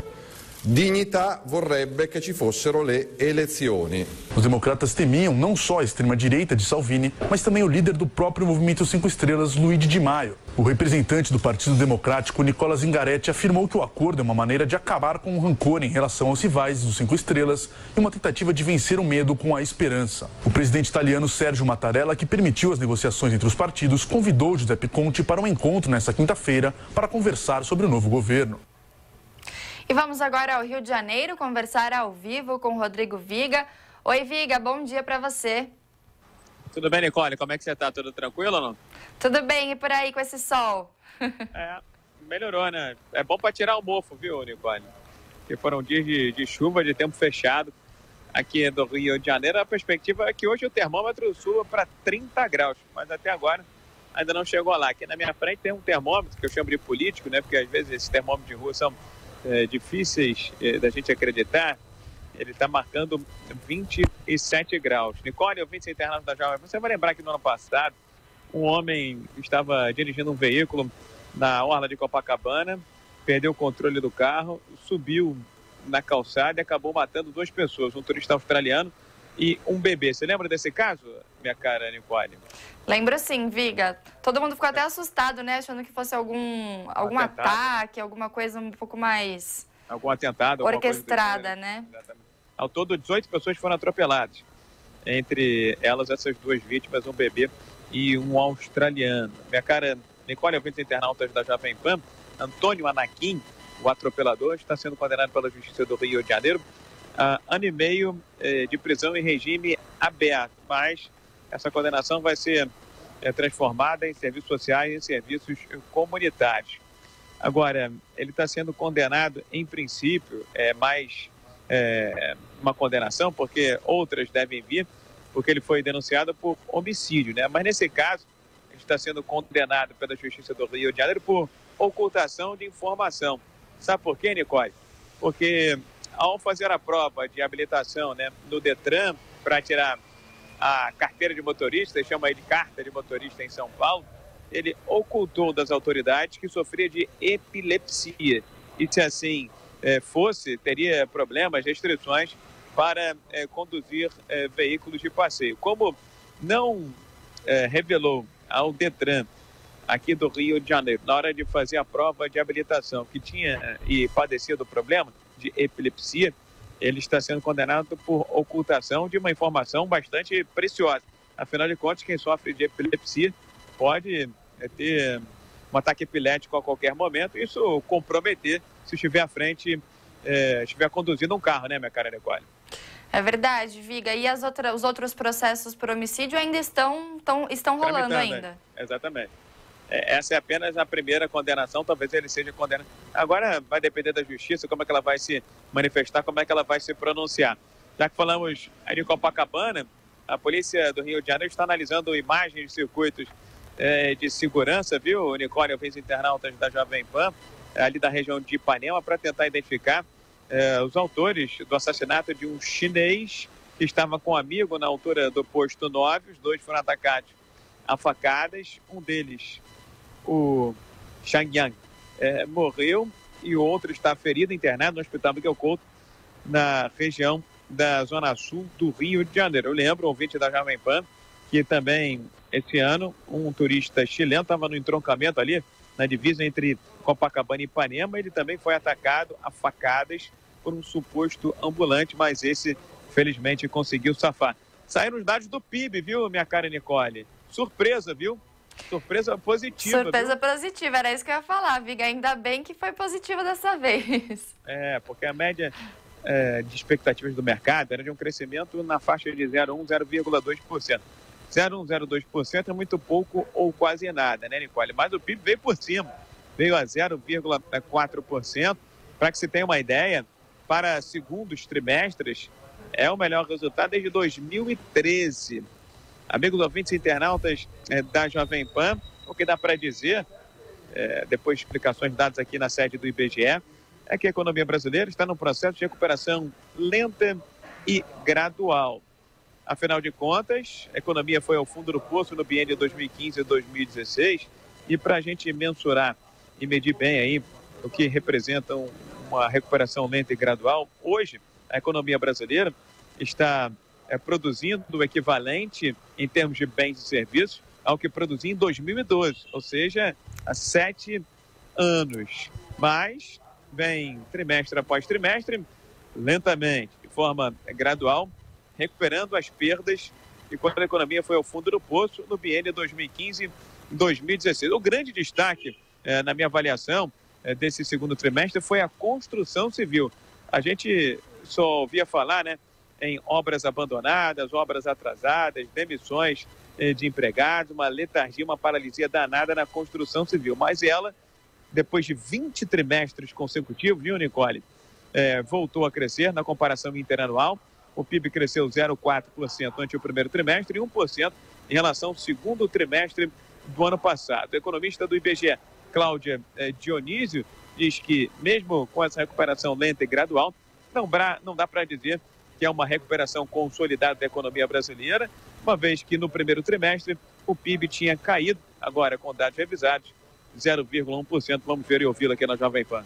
Dignità vorrebbe che ci fossero le elezioni. Os democratas temiam não só a extrema-direita de Salvini, mas também o líder do próprio Movimento 5 Estrelas, Luigi Di Maio. O representante do Partido Democrático, Nicola Zingaretti, afirmou que o acordo é uma maneira de acabar com o rancor em relação aos rivais dos 5 Estrelas e uma tentativa de vencer o medo com a esperança. O presidente italiano Sergio Mattarella, que permitiu as negociações entre os partidos, convidou Giuseppe Conte para um encontro nesta quinta-feira para conversar sobre o novo governo. E vamos agora ao Rio de Janeiro conversar ao vivo com Rodrigo Viga. Oi, Viga, bom dia para você. Tudo bem, Nicole? Como é que você está? Tudo tranquilo ou não? Tudo bem, e por aí com esse sol? Melhorou, né? É bom para tirar o mofo, viu, Nicole? Porque foram dias de chuva, de tempo fechado aqui do Rio de Janeiro. A perspectiva é que hoje o termômetro suba para 30 graus, mas até agora ainda não chegou lá. Aqui na minha frente tem um termômetro que eu chamo de político, né? Porque às vezes esses termômetros de rua são difíceis da gente acreditar. Ele está marcando 27 graus. Nicole, ouvinte internado da Jovem, você vai lembrar que no ano passado um homem estava dirigindo um veículo na orla de Copacabana, perdeu o controle do carro, subiu na calçada e acabou matando 2 pessoas, um turista australiano e um bebê. Você lembra desse caso, minha cara Nicole? Lembro sim, Viga. Todo mundo ficou até assustado, né? Achando que fosse algum ataque, alguma coisa um pouco mais... Algum atentado. Orquestrada, né? Exatamente. Ao todo, 18 pessoas foram atropeladas. Entre elas, essas 2 vítimas, um bebê e um australiano. Minha cara Nicole, ouvintes internautas da Jovem Pan, Antônio Anaquim, o atropelador, está sendo condenado pela Justiça do Rio de Janeiro a 1 ano e meio de prisão em regime aberto, mas essa condenação vai ser transformada em serviços sociais e em serviços comunitários. Agora, ele está sendo condenado, em princípio, uma condenação, porque outras devem vir, porque ele foi denunciado por homicídio, né? Mas nesse caso, ele está sendo condenado pela Justiça do Rio de Janeiro por ocultação de informação. Sabe por quê, Nicole? Porque ao fazer a prova de habilitação, né, no Detran, para tirar a carteira de motorista, chama ele de carta de motorista em São Paulo, ele ocultou das autoridades que sofria de epilepsia. E se assim fosse, teria problemas, restrições para conduzir veículos de passeio. Como não revelou ao Detran aqui do Rio de Janeiro, na hora de fazer a prova de habilitação, que tinha e padecia do problema de epilepsia, ele está sendo condenado por ocultação de uma informação bastante preciosa. Afinal de contas, quem sofre de epilepsia pode ter um ataque epilético a qualquer momento, isso comprometer se estiver à frente, estiver conduzindo um carro, né, minha cara Nicole? É verdade, Viga. E os outros processos por homicídio ainda estão rolando ainda. Exatamente. Essa é apenas a primeira condenação, talvez ele seja condenado. Agora vai depender da justiça, como é que ela vai se manifestar, como é que ela vai se pronunciar. Já que falamos aí de Copacabana, a polícia do Rio de Janeiro está analisando imagens de circuitos de segurança, viu, Nicole, ouvintes internautas da Jovem Pan, ali da região de Ipanema, para tentar identificar os autores do assassinato de um chinês que estava com um amigo na altura do posto 9. Os 2 foram atacados a facadas. Um deles, o Shang Yang, morreu e o outro está ferido, internado no Hospital Miguel Couto, na região da Zona Sul do Rio de Janeiro. Eu lembro, ouvinte da Jovem Pan, que também esse ano um turista chileno estava no entroncamento ali, na divisa entre Copacabana e Ipanema. Ele também foi atacado a facadas por um suposto ambulante, mas esse, felizmente, conseguiu safar. Saíram os dados do PIB, viu, minha cara Nicole? Surpresa, viu? Surpresa positiva. Surpresa positiva, era isso que eu ia falar, Viga. Ainda bem que foi positiva dessa vez. Porque a média de expectativas do mercado era de um crescimento na faixa de 0,1, 0,2%. 0,1, 0,2% é muito pouco ou quase nada, né, Nicole? Mas o PIB veio por cima, veio a 0,4%. Para que se tenha uma ideia, para segundos trimestres, é o melhor resultado desde 2013. Amigos ouvintes internautas da Jovem Pan, o que dá para dizer, depois de explicações dadas aqui na sede do IBGE, é que a economia brasileira está num processo de recuperação lenta e gradual. Afinal de contas, a economia foi ao fundo do poço no biênio 2015 e 2016, e para a gente mensurar e medir bem aí o que representa um uma recuperação lenta e gradual, hoje a economia brasileira está produzindo o equivalente em termos de bens e serviços ao que produzia em 2012, ou seja, há 7 anos. Mas vem trimestre após trimestre, lentamente, de forma gradual, recuperando as perdas e quando a economia foi ao fundo do poço no biênio 2015-2016. O grande destaque, na minha avaliação, desse segundo trimestre foi a construção civil. A gente só ouvia falar, em obras abandonadas, obras atrasadas, demissões de empregados, uma letargia, uma paralisia danada na construção civil. Mas ela, depois de 20 trimestres consecutivos, viu, Nicole, voltou a crescer na comparação interanual. O PIB cresceu 0,4% ante o primeiro trimestre e 1% em relação ao segundo trimestre do ano passado. O economista do IBGE, Cláudia Dionísio, diz que mesmo com essa recuperação lenta e gradual, não dá para dizer que é uma recuperação consolidada da economia brasileira, uma vez que no primeiro trimestre o PIB tinha caído, agora com dados revisados, 0,1%. Vamos ver e ouvi-lo aqui na Jovem Pan.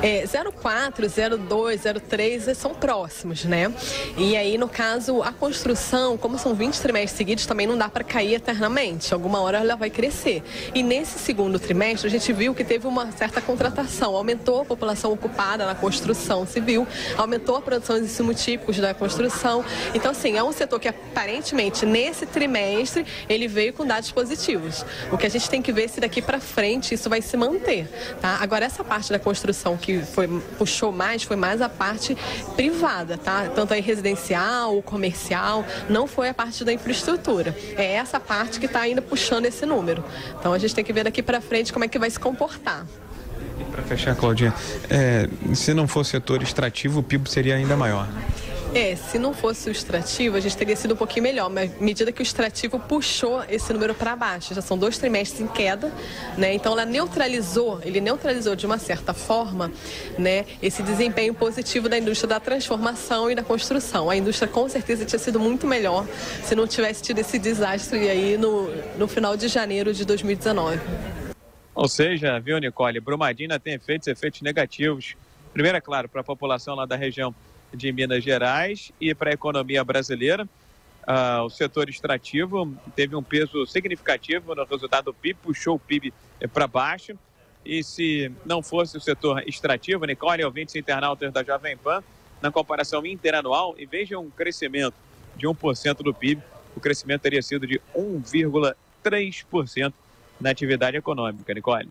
0,4, 0,2, 0,3 são próximos, né? E aí, no caso, a construção, como são 20 trimestres seguidos, também não dá para cair eternamente. Alguma hora ela vai crescer. E nesse segundo trimestre, a gente viu que teve uma certa contratação. Aumentou a população ocupada na construção civil, aumentou a produção de insumos típicos da construção. Então, assim, é um setor que aparentemente, nesse trimestre, ele veio com dados positivos. O que a gente tem que ver se daqui para frente isso vai se manter, tá? Agora, essa parte da construção que puxou mais, foi mais a parte privada, tá? Tanto aí residencial, comercial, não foi a parte da infraestrutura. É essa parte que está ainda puxando esse número. Então a gente tem que ver daqui para frente como é que vai se comportar. E para fechar, Claudinha, se não fosse setor extrativo, o PIB seria ainda maior, né? Se não fosse o extrativo, a gente teria sido um pouquinho melhor, mas à medida que o extrativo puxou esse número para baixo, já são 2 trimestres em queda, né? Então ele neutralizou de uma certa forma, né, esse desempenho positivo da indústria da transformação e da construção. A indústria com certeza tinha sido muito melhor se não tivesse tido esse desastre aí no final de janeiro de 2019. Ou seja, viu, Nicole, Brumadinho tem efeitos negativos. Primeiro, é claro, para a população lá da região de Minas Gerais e para a economia brasileira. O setor extrativo teve um peso significativo no resultado do PIB, puxou o PIB para baixo. E se não fosse o setor extrativo, Nicole, ouvintes internautas da Jovem Pan, na comparação interanual, em vez de um crescimento de 1% do PIB, o crescimento teria sido de 1,3% na atividade econômica, Nicole.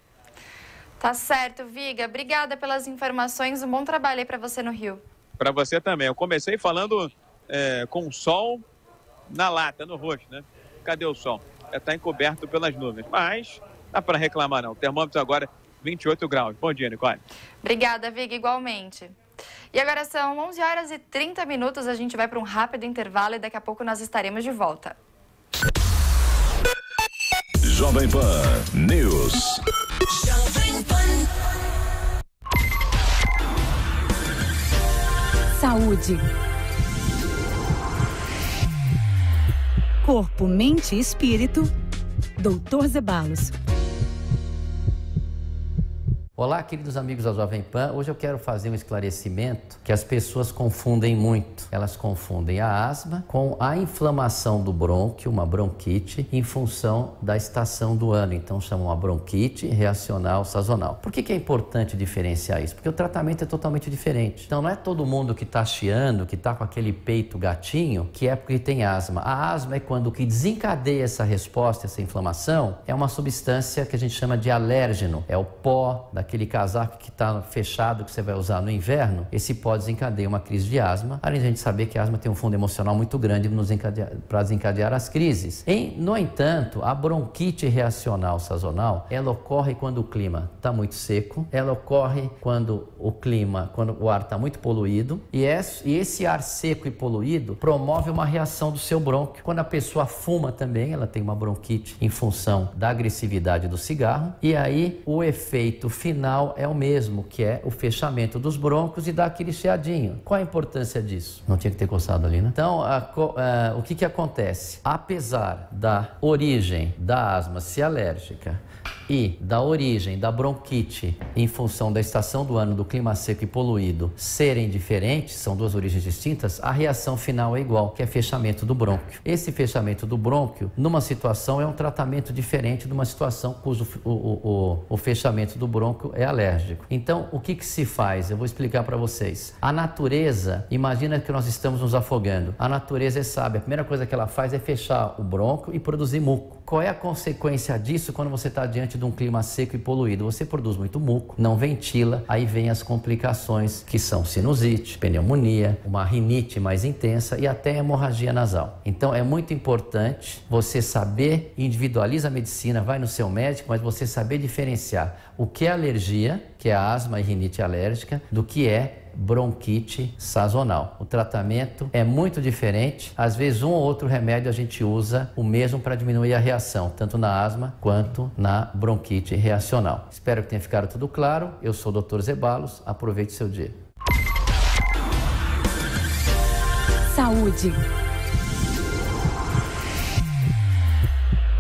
Tá certo, Viga. Obrigada pelas informações. Um bom trabalho aí para você no Rio. Para você também. Eu comecei falando com o sol na lata, no rosto, né? Cadê o sol? Está encoberto pelas nuvens. Mas dá para reclamar, não. O termômetro agora 28 graus. Bom dia, Nicole. Obrigada, Viga. Igualmente. E agora são 11h30. A gente vai para um rápido intervalo e daqui a pouco nós estaremos de volta. Jovem Pan News. Jovem Pan. Saúde. Corpo, mente e espírito. Dr. Zeballos. Olá, queridos amigos da Jovem Pan. Hoje eu quero fazer um esclarecimento que as pessoas confundem muito. Elas confundem a asma com a inflamação do brônquio, uma bronquite, em função da estação do ano. Então chamam a bronquite reacional sazonal. Por que é importante diferenciar isso? Porque o tratamento é totalmente diferente. Então não é todo mundo que está chiando, que está com aquele peito gatinho, que é porque tem asma. A asma é quando o que desencadeia essa resposta, essa inflamação, é uma substância que a gente chama de alérgeno. É o pó daquele casaco que está fechado que você vai usar no inverno. Esse pó desencadeia uma crise de asma, além de a gente saber que a asma tem um fundo emocional muito grande para desencadear as crises. No entanto, a bronquite reacional sazonal, ela ocorre quando o clima está muito seco, ela ocorre quando o ar está muito poluído, e esse ar seco e poluído promove uma reação do seu brônquio. Quando a pessoa fuma também, ela tem uma bronquite em função da agressividade do cigarro, e aí o efeito final é o mesmo, que é o fechamento dos brônquios e dá aquele chiadinho. Qual a importância disso? Não tinha que ter coçado ali, né? Então, o que acontece? Apesar da origem da asma ser alérgica, e da origem da bronquite em função da estação do ano, do clima seco e poluído serem diferentes, são duas origens distintas, a reação final é igual, que é fechamento do brônquio. Esse fechamento do brônquio, numa situação, é um tratamento diferente de uma situação cujo o fechamento do brônquio é alérgico. Então, o que se faz? Eu vou explicar para vocês. A natureza, imagina que nós estamos nos afogando. A natureza é sábia. A primeira coisa que ela faz é fechar o brônquio e produzir muco. Qual é a consequência disso quando você está diante de um clima seco e poluído? Você produz muito muco, não ventila, aí vem as complicações que são sinusite, pneumonia, uma rinite mais intensa e até hemorragia nasal. Então é muito importante você saber, individualiza a medicina, vai no seu médico, mas você saber diferenciar o que é alergia, que é a asma e rinite alérgica, do que é bronquite sazonal. O tratamento é muito diferente. Às vezes um ou outro remédio a gente usa o mesmo para diminuir a reação, tanto na asma quanto na bronquite reacional. Espero que tenha ficado tudo claro. Eu sou o Dr. Zeballos. Aproveite seu dia. Saúde.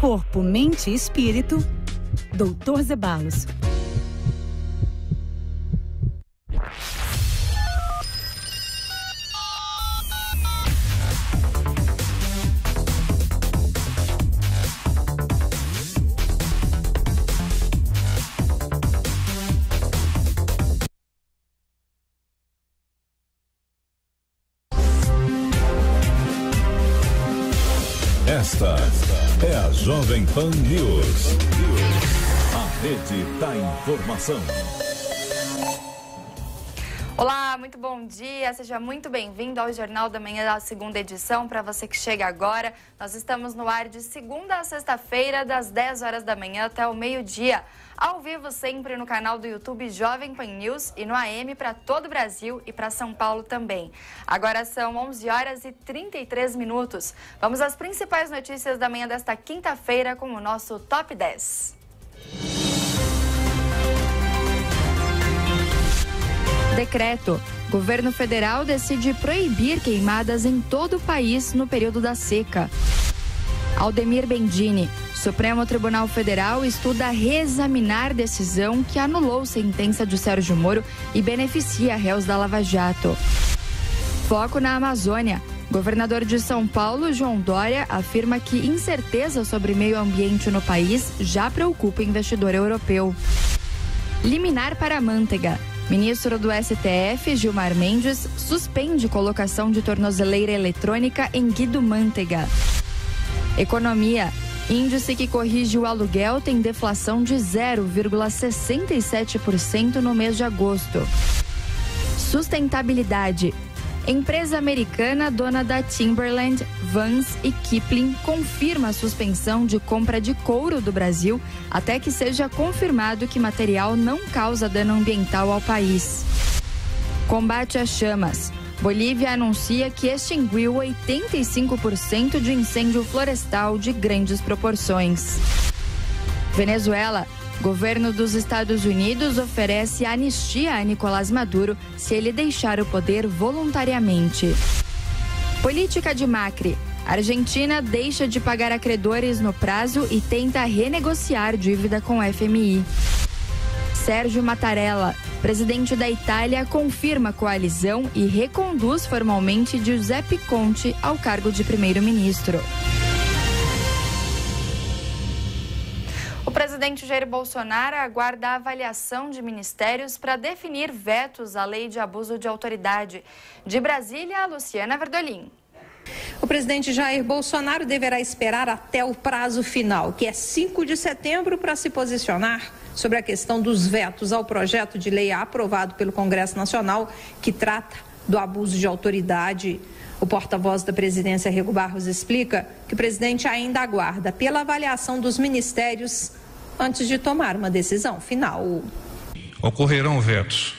Corpo, mente e espírito. Dr. Zeballos. Esta é a Jovem Pan News. A rede da informação. Olá, muito bom dia, seja muito bem-vindo ao Jornal da Manhã da segunda edição. Para você que chega agora, nós estamos no ar de segunda a sexta-feira, das 10 horas da manhã até o meio-dia. Ao vivo sempre no canal do YouTube Jovem Pan News e no AM para todo o Brasil e para São Paulo também. Agora são 11 horas e 33 minutos. Vamos às principais notícias da manhã desta quinta-feira com o nosso Top 10. Decreto. Governo federal decide proibir queimadas em todo o país no período da seca. Aldemir Bendini. Supremo Tribunal Federal estuda reexaminar decisão que anulou sentença de Sérgio Moro e beneficia réus da Lava Jato. Foco na Amazônia. Governador de São Paulo, João Dória, afirma que incerteza sobre meio ambiente no país já preocupa o investidor europeu. Liminar para a manteiga. Ministro do STF, Gilmar Mendes, suspende colocação de tornozeleira eletrônica em Guido Manteiga. Economia. Índice que corrige o aluguel tem deflação de 0,67% no mês de agosto. Sustentabilidade. Empresa americana dona da Timberland, Vans e Kipling confirma a suspensão de compra de couro do Brasil até que seja confirmado que material não causa dano ambiental ao país. Combate às chamas. Bolívia anuncia que extinguiu 85% de incêndio florestal de grandes proporções. Venezuela. Governo dos Estados Unidos oferece anistia a Nicolás Maduro se ele deixar o poder voluntariamente. Política de Macri. Argentina deixa de pagar a credores no prazo e tenta renegociar dívida com o FMI. Sérgio Mattarella. Presidente da Itália confirma a coalizão e reconduz formalmente Giuseppe Conte ao cargo de primeiro-ministro. O presidente Jair Bolsonaro aguarda a avaliação de ministérios para definir vetos à lei de abuso de autoridade. De Brasília, Luciana Verdolim. O presidente Jair Bolsonaro deverá esperar até o prazo final, que é 5 de setembro, para se posicionar sobre a questão dos vetos ao projeto de lei aprovado pelo Congresso Nacional, que trata do abuso de autoridade. O porta-voz da presidência, Rego Barros, explica que o presidente ainda aguarda pela avaliação dos ministérios antes de tomar uma decisão final. Ocorrerão vetos.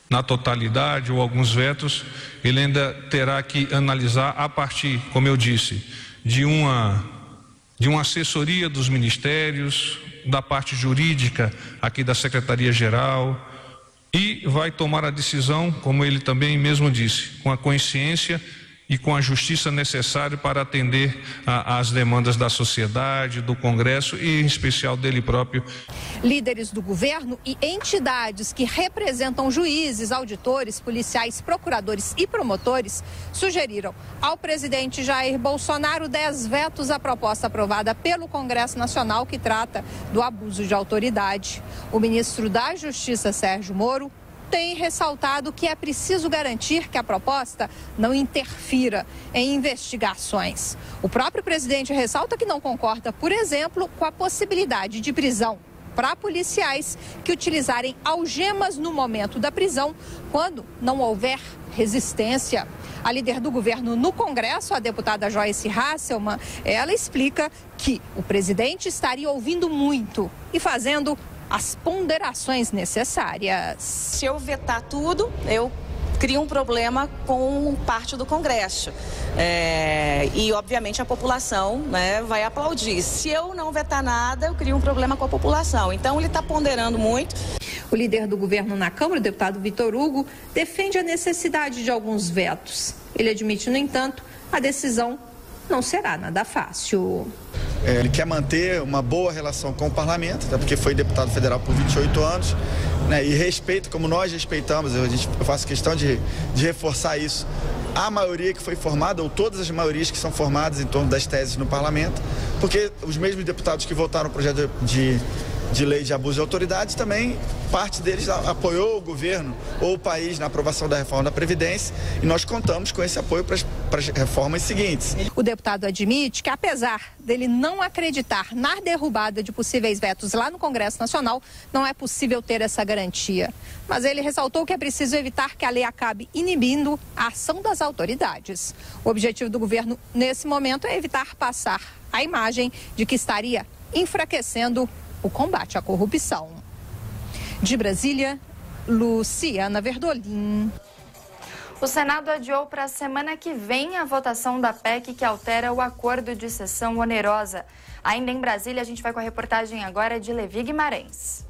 Na totalidade ou alguns vetos, ele ainda terá que analisar a partir, como eu disse, de uma assessoria dos ministérios, da parte jurídica aqui da Secretaria-Geral, e vai tomar a decisão, como ele também mesmo disse, com a consciência e com a justiça necessária para atender às demandas da sociedade, do Congresso e, em especial, dele próprio. Líderes do governo e entidades que representam juízes, auditores, policiais, procuradores e promotores sugeriram ao presidente Jair Bolsonaro 10 vetos à proposta aprovada pelo Congresso Nacional que trata do abuso de autoridade. O ministro da Justiça, Sérgio Moro, tem ressaltado que é preciso garantir que a proposta não interfira em investigações. O próprio presidente ressalta que não concorda, por exemplo, com a possibilidade de prisão para policiais que utilizarem algemas no momento da prisão, quando não houver resistência. A líder do governo no Congresso, a deputada Joyce Hasselmann, ela explica que o presidente estaria ouvindo muito e fazendo as ponderações necessárias. Se eu vetar tudo, eu crio um problema com parte do Congresso. E, obviamente, a população, né, vai aplaudir. Se eu não vetar nada, eu crio um problema com a população. Então, ele está ponderando muito. O líder do governo na Câmara, o deputado Vitor Hugo, defende a necessidade de alguns vetos. Ele admite, no entanto, a decisão não será nada fácil. Ele quer manter uma boa relação com o parlamento, até porque foi deputado federal por 28 anos, né, e respeito, como nós respeitamos, eu faço questão de reforçar isso, a maioria que foi formada, ou todas as maiorias que são formadas em torno das teses no parlamento, porque os mesmos deputados que votaram o projeto de lei de abuso de autoridade, também parte deles apoiou o governo ou o país na aprovação da reforma da Previdência, e nós contamos com esse apoio para as reformas seguintes. O deputado admite que, apesar dele não acreditar na derrubada de possíveis vetos lá no Congresso Nacional, não é possível ter essa garantia. Mas ele ressaltou que é preciso evitar que a lei acabe inibindo a ação das autoridades. O objetivo do governo nesse momento é evitar passar a imagem de que estaria enfraquecendo o combate à corrupção. De Brasília, Luciana Verdolim. O Senado adiou para a semana que vem a votação da PEC que altera o acordo de cessão onerosa. Ainda em Brasília, a gente vai com a reportagem agora de Levi Guimarães.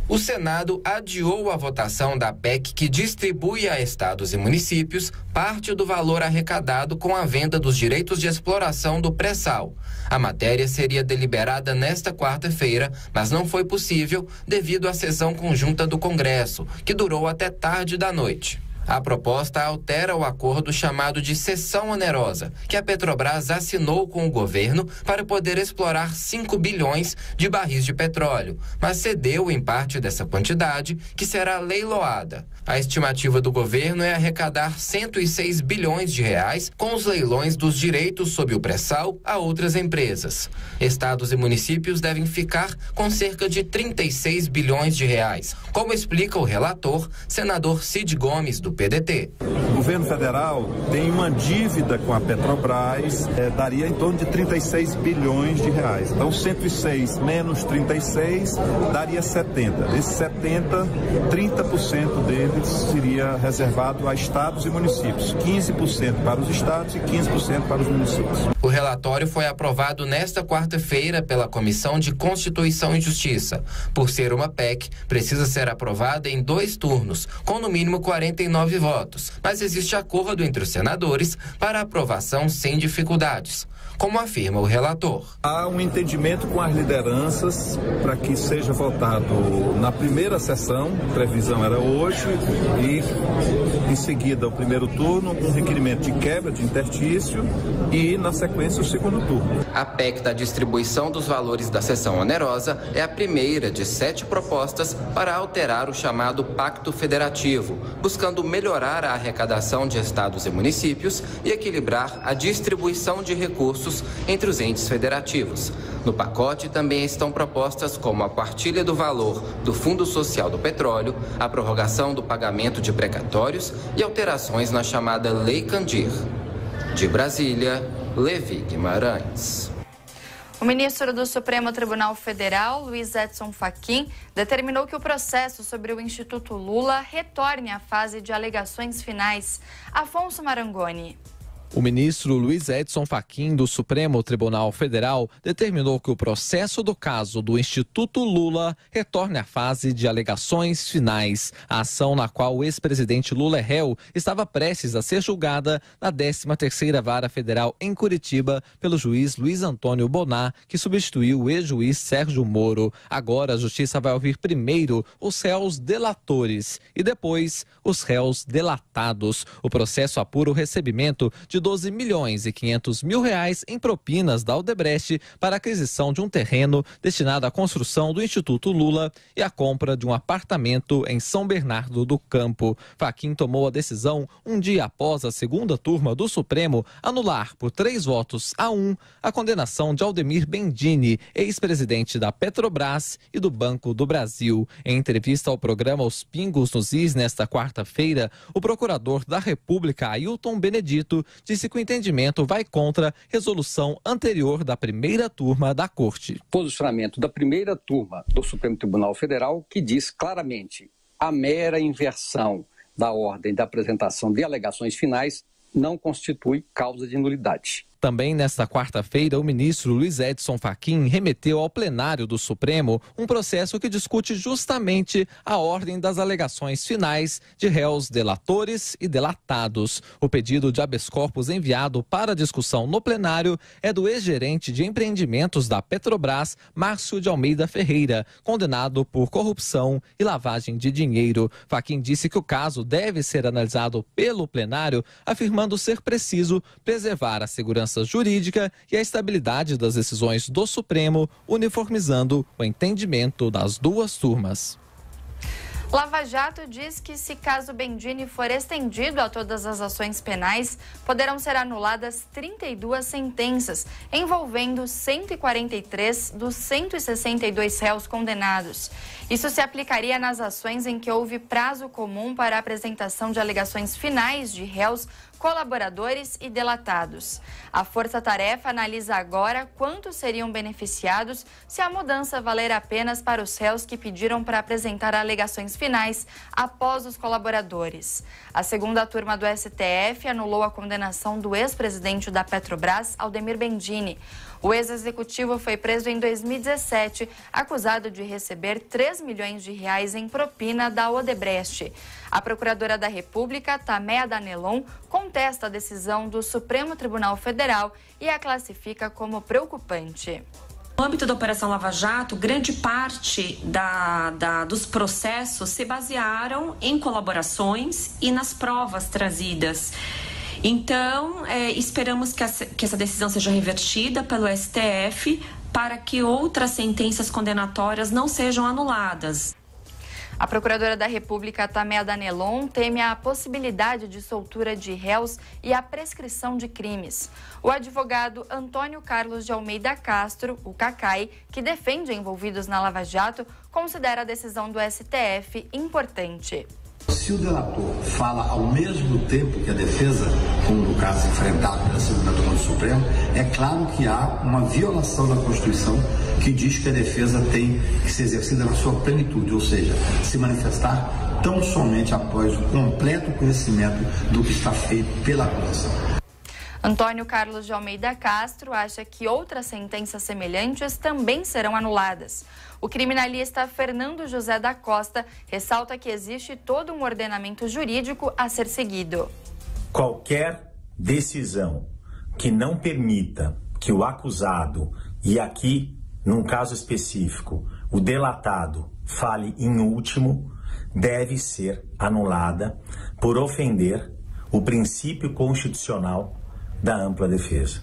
O Senado adiou a votação da PEC que distribui a estados e municípios parte do valor arrecadado com a venda dos direitos de exploração do pré-sal. A matéria seria deliberada nesta quarta-feira, mas não foi possível devido à sessão conjunta do Congresso, que durou até tarde da noite. A proposta altera o acordo chamado de cessão onerosa, que a Petrobras assinou com o governo para poder explorar 5 bilhões de barris de petróleo, mas cedeu em parte dessa quantidade, que será leiloada. A estimativa do governo é arrecadar 106 bilhões de reais com os leilões dos direitos sob o pré-sal a outras empresas. Estados e municípios devem ficar com cerca de 36 bilhões de reais, como explica o relator, senador Cid Gomes, do PDT. O governo federal tem uma dívida com a Petrobras, daria em torno de 36 bilhões de reais. Então, 106 menos 36 daria 70. Desses 70, 30% deles seria reservado a estados e municípios. 15% para os estados e 15% para os municípios. O relatório foi aprovado nesta quarta-feira pela Comissão de Constituição e Justiça. Por ser uma PEC, precisa ser aprovada em 2 turnos, com no mínimo 49 votos, mas existe acordo entre os senadores para aprovação sem dificuldades, como afirma o relator. Há um entendimento com as lideranças para que seja votado na primeira sessão, a previsão era hoje, e em seguida o primeiro turno, um requerimento de quebra de interstício e na sequência o segundo turno. A PEC da distribuição dos valores da cessão onerosa é a primeira de 7 propostas para alterar o chamado Pacto Federativo, buscando melhorar a arrecadação de estados e municípios e equilibrar a distribuição de recursos entre os entes federativos. No pacote também estão propostas como a partilha do valor do Fundo Social do Petróleo, a prorrogação do pagamento de precatórios e alterações na chamada Lei Candir. De Brasília, Levi Guimarães. O ministro do Supremo Tribunal Federal, Luiz Edson Fachin, determinou que o processo sobre o Instituto Lula retorne à fase de alegações finais. Afonso Marangoni. O ministro Luiz Edson Fachin, do Supremo Tribunal Federal, determinou que o processo do caso do Instituto Lula retorne à fase de alegações finais. A ação na qual o ex-presidente Lula é réu estava prestes a ser julgada na 13ª Vara Federal em Curitiba pelo juiz Luiz Antônio Bonar, que substituiu o ex-juiz Sérgio Moro. Agora a justiça vai ouvir primeiro os réus delatores e depois os réus delatados. O processo apura o recebimento de 12.500.000 reais em propinas da Odebrecht para a aquisição de um terreno destinado à construção do Instituto Lula e a compra de um apartamento em São Bernardo do Campo. Fachin tomou a decisão um dia após a segunda turma do Supremo anular por 3-1 a condenação de Aldemir Bendini, ex-presidente da Petrobras e do Banco do Brasil. Em entrevista ao programa Os Pingos nos Is nesta quarta-feira, o procurador da República, Ailton Benedito, disse que o entendimento vai contra resolução anterior da primeira turma da Corte. Posicionamento da primeira turma do Supremo Tribunal Federal que diz claramente: a mera inversão da ordem da apresentação de alegações finais não constitui causa de nulidade. Também nesta quarta-feira, o ministro Luiz Edson Fachin remeteu ao plenário do Supremo um processo que discute justamente a ordem das alegações finais de réus delatores e delatados. O pedido de habeas corpus enviado para discussão no plenário é do ex-gerente de empreendimentos da Petrobras, Márcio de Almeida Ferreira, condenado por corrupção e lavagem de dinheiro. Fachin disse que o caso deve ser analisado pelo plenário, afirmando ser preciso preservar a segurança jurídica e a estabilidade das decisões do Supremo, uniformizando o entendimento das duas turmas. Lava Jato diz que se caso Bendini for estendido a todas as ações penais, poderão ser anuladas 32 sentenças, envolvendo 143 dos 162 réus condenados. Isso se aplicaria nas ações em que houve prazo comum para a apresentação de alegações finais de réus, colaboradores e delatados. A Força Tarefa analisa agora quantos seriam beneficiados se a mudança valer apenas para os réus que pediram para apresentar alegações finais após os colaboradores. A segunda turma do STF anulou a condenação do ex-presidente da Petrobras, Aldemir Bendini. O ex-executivo foi preso em 2017, acusado de receber 3 milhões de reais em propina da Odebrecht. A procuradora da República, Taméa Danelon, contesta a decisão do Supremo Tribunal Federal e a classifica como preocupante. No âmbito da Operação Lava Jato, grande parte dos processos se basearam em colaborações e nas provas trazidas. Então, esperamos que essa decisão seja revertida pelo STF para que outras sentenças condenatórias não sejam anuladas. A Procuradora da República, Taméa Danelon, teme a possibilidade de soltura de réus e a prescrição de crimes. O advogado Antônio Carlos de Almeida Castro, o Cacai, que defende envolvidos na Lava Jato, considera a decisão do STF importante. Se o delator fala ao mesmo tempo que a defesa, como no caso enfrentado pela segunda turma do Supremo, é claro que há uma violação da Constituição que diz que a defesa tem que ser exercida na sua plenitude, ou seja, se manifestar tão somente após o completo conhecimento do que está feito pela acusação. Antônio Carlos de Almeida Castro acha que outras sentenças semelhantes também serão anuladas. O criminalista Fernando José da Costa ressalta que existe todo um ordenamento jurídico a ser seguido. Qualquer decisão que não permita que o acusado, e aqui, num caso específico, o delatado, fale em último, deve ser anulada por ofender o princípio constitucional da ampla defesa.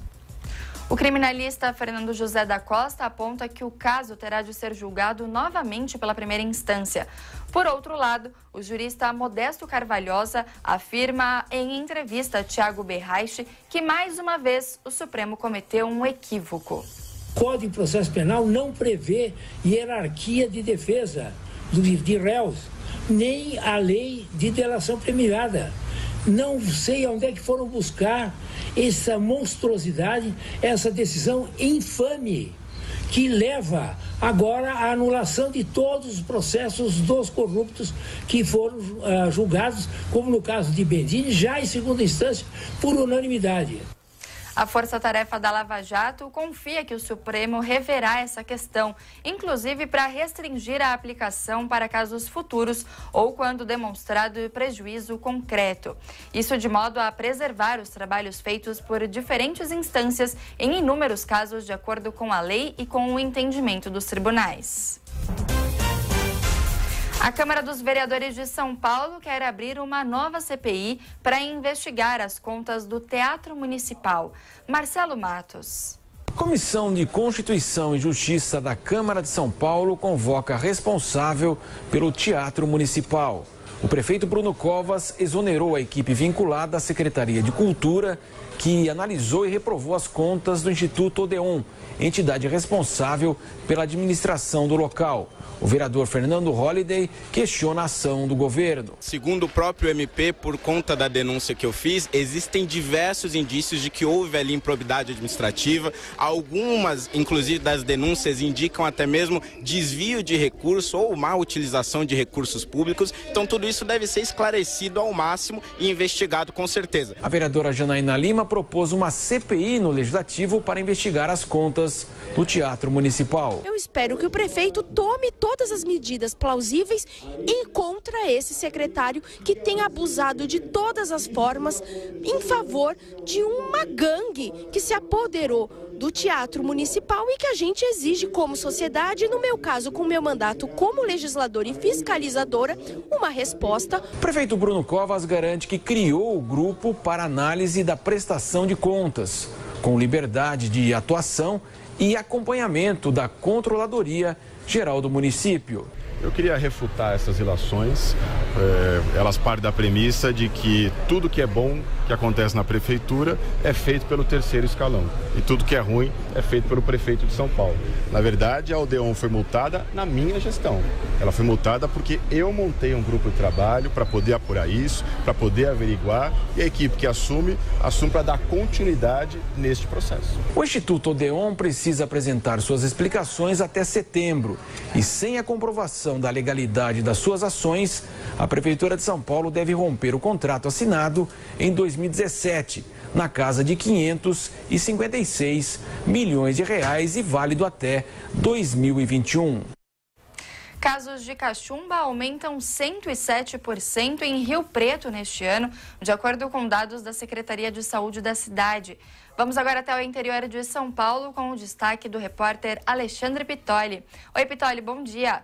O criminalista Fernando José da Costa aponta que o caso terá de ser julgado novamente pela primeira instância. Por outro lado, o jurista Modesto Carvalhosa afirma em entrevista a Tiago Berraich que mais uma vez o Supremo cometeu um equívoco. O Código de Processo Penal não prevê hierarquia de defesa de réus, nem a lei de delação premiada. Não sei onde é que foram buscar essa monstruosidade, essa decisão infame que leva agora a anulação de todos os processos dos corruptos que foram julgados, como no caso de Bendini, já em segunda instância, por unanimidade. A Força-Tarefa da Lava Jato confia que o Supremo reverá essa questão, inclusive para restringir a aplicação para casos futuros ou quando demonstrado prejuízo concreto. Isso de modo a preservar os trabalhos feitos por diferentes instâncias em inúmeros casos de acordo com a lei e com o entendimento dos tribunais. A Câmara dos Vereadores de São Paulo quer abrir uma nova CPI para investigar as contas do Teatro Municipal. Marcelo Matos. A Comissão de Constituição e Justiça da Câmara de São Paulo convoca responsável pelo Teatro Municipal. O prefeito Bruno Covas exonerou a equipe vinculada à Secretaria de Cultura, que analisou e reprovou as contas do Instituto Odeon, entidade responsável pela administração do local. O vereador Fernando Holliday questiona a ação do governo. Segundo o próprio MP, por conta da denúncia que eu fiz, existem diversos indícios de que houve ali improbidade administrativa. Algumas, inclusive, das denúncias indicam até mesmo desvio de recurso ou má utilização de recursos públicos. Então, tudo isso deve ser esclarecido ao máximo e investigado com certeza. A vereadora Janaína Lima propôs uma CPI no Legislativo para investigar as contas do Teatro Municipal. Eu espero que o prefeito tome todas as medidas plausíveis e contra esse secretário que tem abusado de todas as formas em favor de uma gangue que se apoderou do Teatro Municipal e que a gente exige como sociedade, no meu caso, com o meu mandato como legisladora e fiscalizadora, uma resposta. O prefeito Bruno Covas garante que criou o grupo para análise da prestação de contas, com liberdade de atuação e acompanhamento da Controladoria Geral do município. Eu queria refutar essas ilações. Elas partem da premissa de que tudo que é bom que acontece na prefeitura é feito pelo terceiro escalão e tudo que é ruim é feito pelo prefeito de São Paulo. Na verdade, a Odeon foi multada na minha gestão. Ela foi multada porque eu montei um grupo de trabalho para poder apurar isso, para poder averiguar, e a equipe que assume para dar continuidade neste processo. O Instituto Odeon precisa apresentar suas explicações até setembro e, sem a comprovação da legalidade das suas ações, a Prefeitura de São Paulo deve romper o contrato assinado em 2017, na casa de 556 milhões de reais e válido até 2021. Casos de cachumba aumentam 107% em Rio Preto neste ano, de acordo com dados da Secretaria de Saúde da cidade. Vamos agora até o interior de São Paulo com o destaque do repórter Alexandre Pitoli. Oi, Pitoli, bom dia.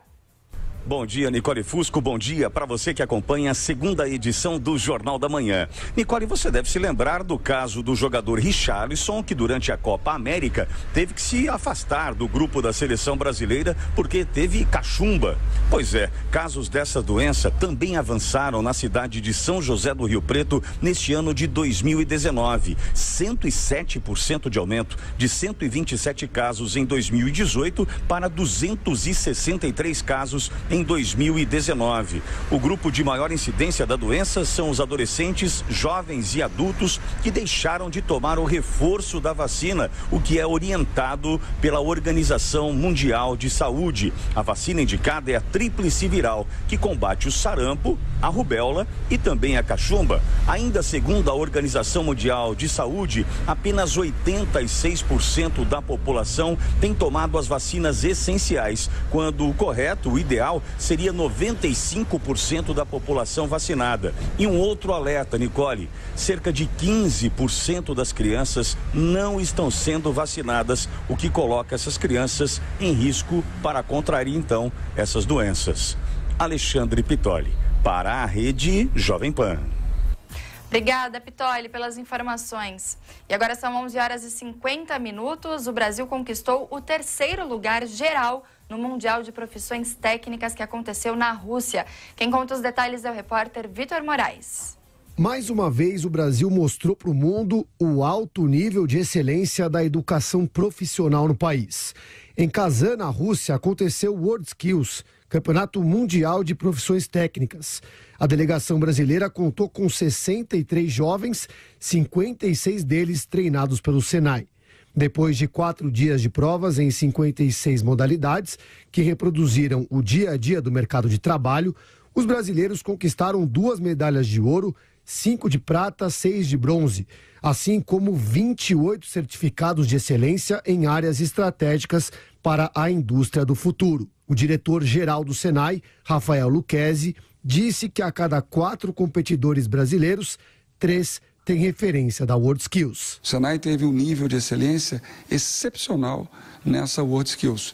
Bom dia, Nicole Fusco. Bom dia para você que acompanha a segunda edição do Jornal da Manhã. Nicole, você deve se lembrar do caso do jogador Richarlison, que durante a Copa América teve que se afastar do grupo da seleção brasileira porque teve cachumba. Pois é, casos dessa doença também avançaram na cidade de São José do Rio Preto neste ano de 2019. 107% de aumento, de 127 casos em 2018 para 263 casos em 2019. O grupo de maior incidência da doença são os adolescentes, jovens e adultos que deixaram de tomar o reforço da vacina, o que é orientado pela Organização Mundial de Saúde. A vacina indicada é a tríplice viral, que combate o sarampo, a rubéola e também a cachumba. Ainda segundo a Organização Mundial de Saúde, apenas 86% da população tem tomado as vacinas essenciais, quando o correto, o ideal, seria 95% da população vacinada. E um outro alerta, Nicole, cerca de 15% das crianças não estão sendo vacinadas, o que coloca essas crianças em risco para contrair, então, essas doenças. Alexandre Pitoli, para a Rede Jovem Pan. Obrigada, Pitoli, pelas informações. E agora são 11h50. O Brasil conquistou o 3º lugar geral no Mundial de Profissões Técnicas que aconteceu na Rússia. Quem conta os detalhes é o repórter Vitor Moraes. Mais uma vez, o Brasil mostrou para o mundo o alto nível de excelência da educação profissional no país. Em Kazan, na Rússia, aconteceu o World Skills, Campeonato Mundial de Profissões Técnicas. A delegação brasileira contou com 63 jovens, 56 deles treinados pelo Senai. Depois de 4 dias de provas em 56 modalidades, que reproduziram o dia a dia do mercado de trabalho, os brasileiros conquistaram 2 medalhas de ouro, 5 de prata, 6 de bronze, assim como 28 certificados de excelência em áreas estratégicas para a indústria do futuro. O diretor-geral do Senai, Rafael Lucchesi, disse que a cada 4 competidores brasileiros, 3 têm referência da WorldSkills. O Senai teve um nível de excelência excepcional nessa WorldSkills.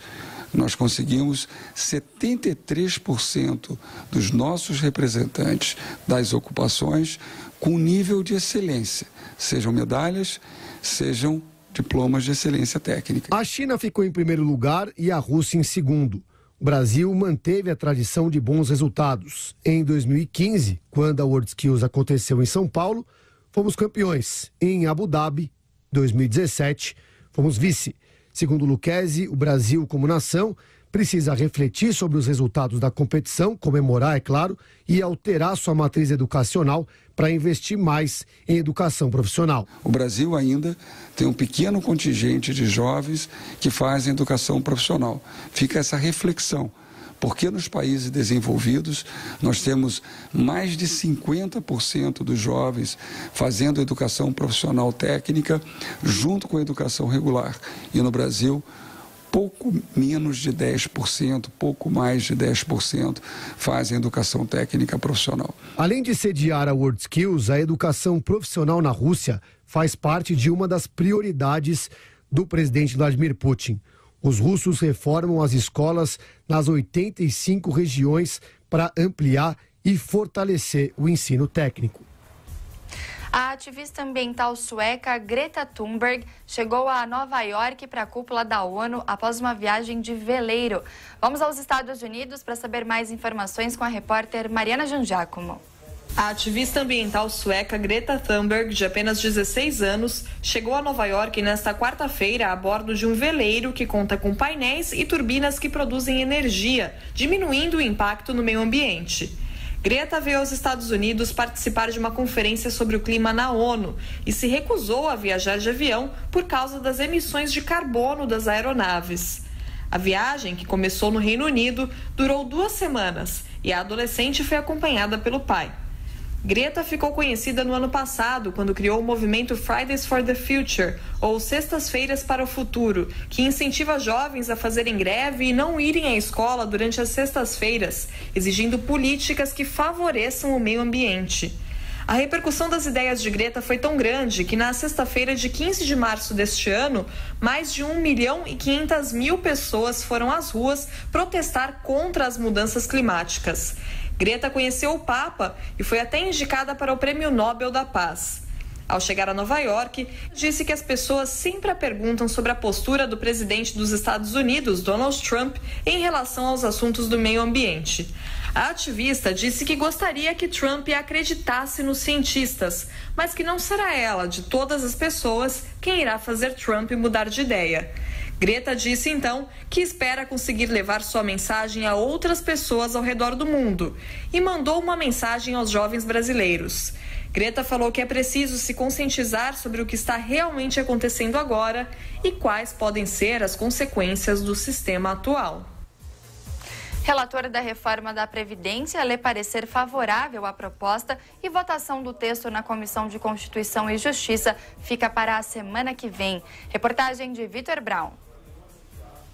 Nós conseguimos 73% dos nossos representantes das ocupações com nível de excelência, sejam medalhas, sejam diplomas de excelência técnica. A China ficou em primeiro lugar e a Rússia em segundo. O Brasil manteve a tradição de bons resultados. Em 2015, quando a WorldSkills aconteceu em São Paulo, fomos campeões. Em Abu Dhabi, 2017, fomos vice. Segundo Lucchesi, o Brasil, como nação, precisa refletir sobre os resultados da competição, comemorar, é claro, e alterar sua matriz educacional para investir mais em educação profissional. O Brasil ainda tem um pequeno contingente de jovens que fazem educação profissional. Fica essa reflexão. Porque nos países desenvolvidos nós temos mais de 50% dos jovens fazendo educação profissional técnica junto com a educação regular. E no Brasil, pouco menos de 10%, pouco mais de 10% fazem educação técnica profissional. Além de sediar a WorldSkills, a educação profissional na Rússia faz parte de uma das prioridades do presidente Vladimir Putin. Os russos reformam as escolas nas 85 regiões para ampliar e fortalecer o ensino técnico. A ativista ambiental sueca Greta Thunberg chegou a Nova York para a cúpula da ONU após uma viagem de veleiro. Vamos aos Estados Unidos para saber mais informações com a repórter Mariana Jangiacomo. A ativista ambiental sueca Greta Thunberg, de apenas 16 anos, chegou a Nova York nesta quarta-feira a bordo de um veleiro que conta com painéis e turbinas que produzem energia, diminuindo o impacto no meio ambiente. Greta veio aos Estados Unidos participar de uma conferência sobre o clima na ONU e se recusou a viajar de avião por causa das emissões de carbono das aeronaves. A viagem, que começou no Reino Unido, durou 2 semanas e a adolescente foi acompanhada pelo pai. Greta ficou conhecida no ano passado, quando criou o movimento Fridays for the Future, ou Sextas-feiras para o Futuro, que incentiva jovens a fazerem greve e não irem à escola durante as sextas-feiras, exigindo políticas que favoreçam o meio ambiente. A repercussão das ideias de Greta foi tão grande que na sexta-feira de 15 de março deste ano, mais de 1.500.000 pessoas foram às ruas protestar contra as mudanças climáticas. Greta conheceu o Papa e foi até indicada para o Prêmio Nobel da Paz. Ao chegar a Nova York, disse que as pessoas sempre a perguntam sobre a postura do presidente dos Estados Unidos, Donald Trump, em relação aos assuntos do meio ambiente. A ativista disse que gostaria que Trump acreditasse nos cientistas, mas que não será ela, de todas as pessoas, quem irá fazer Trump mudar de ideia. Greta disse, então, que espera conseguir levar sua mensagem a outras pessoas ao redor do mundo e mandou uma mensagem aos jovens brasileiros. Greta falou que é preciso se conscientizar sobre o que está realmente acontecendo agora e quais podem ser as consequências do sistema atual. Relatora da reforma da Previdência lê parecer favorável à proposta e votação do texto na Comissão de Constituição e Justiça fica para a semana que vem. Reportagem de Vitor Brown.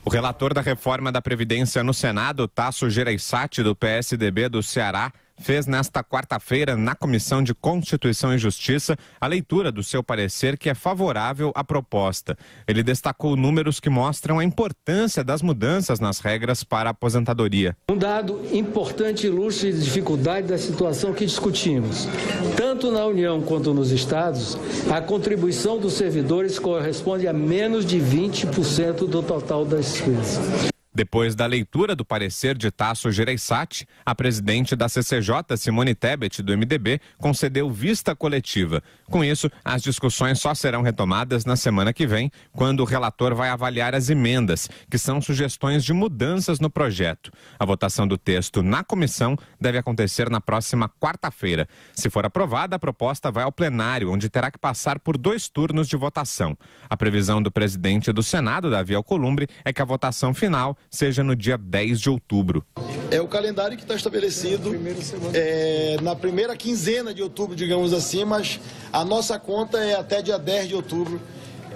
O relator da reforma da Previdência no Senado, Tasso Gereissati, do PSDB do Ceará, fez nesta quarta-feira, na Comissão de Constituição e Justiça, a leitura do seu parecer que é favorável à proposta. Ele destacou números que mostram a importância das mudanças nas regras para a aposentadoria. Um dado importante ilustra a dificuldade da situação que discutimos. Tanto na União quanto nos estados, a contribuição dos servidores corresponde a menos de 20% do total das despesas. Depois da leitura do parecer de Tasso Gereissati, a presidente da CCJ, Simone Tebet, do MDB, concedeu vista coletiva. Com isso, as discussões só serão retomadas na semana que vem, quando o relator vai avaliar as emendas, que são sugestões de mudanças no projeto. A votação do texto na comissão deve acontecer na próxima quarta-feira. Se for aprovada, a proposta vai ao plenário, onde terá que passar por 2 turnos de votação. A previsão do presidente do Senado, Davi Alcolumbre, é que a votação final seja no dia 10 de outubro. É o calendário que está estabelecido na primeira quinzena de outubro, digamos assim, mas a nossa conta é até dia 10 de outubro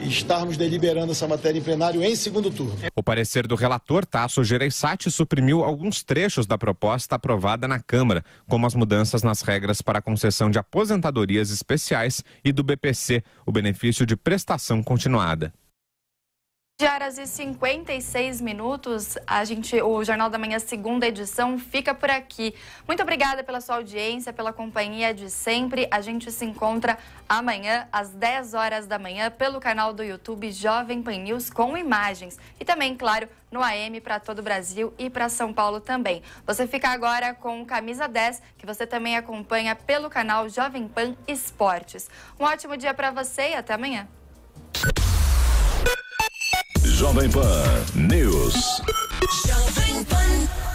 estarmos deliberando essa matéria em plenário em segundo turno. O parecer do relator, Tasso Gereissati, suprimiu alguns trechos da proposta aprovada na Câmara, como as mudanças nas regras para a concessão de aposentadorias especiais e do BPC, o benefício de prestação continuada. 11h56, o Jornal da Manhã, segunda edição, fica por aqui. Muito obrigada pela sua audiência, pela companhia de sempre. A gente se encontra amanhã, às 10 horas da manhã, pelo canal do YouTube Jovem Pan News, com imagens. E também, claro, no AM para todo o Brasil e para São Paulo também. Você fica agora com o Camisa 10, que você também acompanha pelo canal Jovem Pan Esportes. Um ótimo dia para você e até amanhã. Jovem Pan News. Jovem Pan.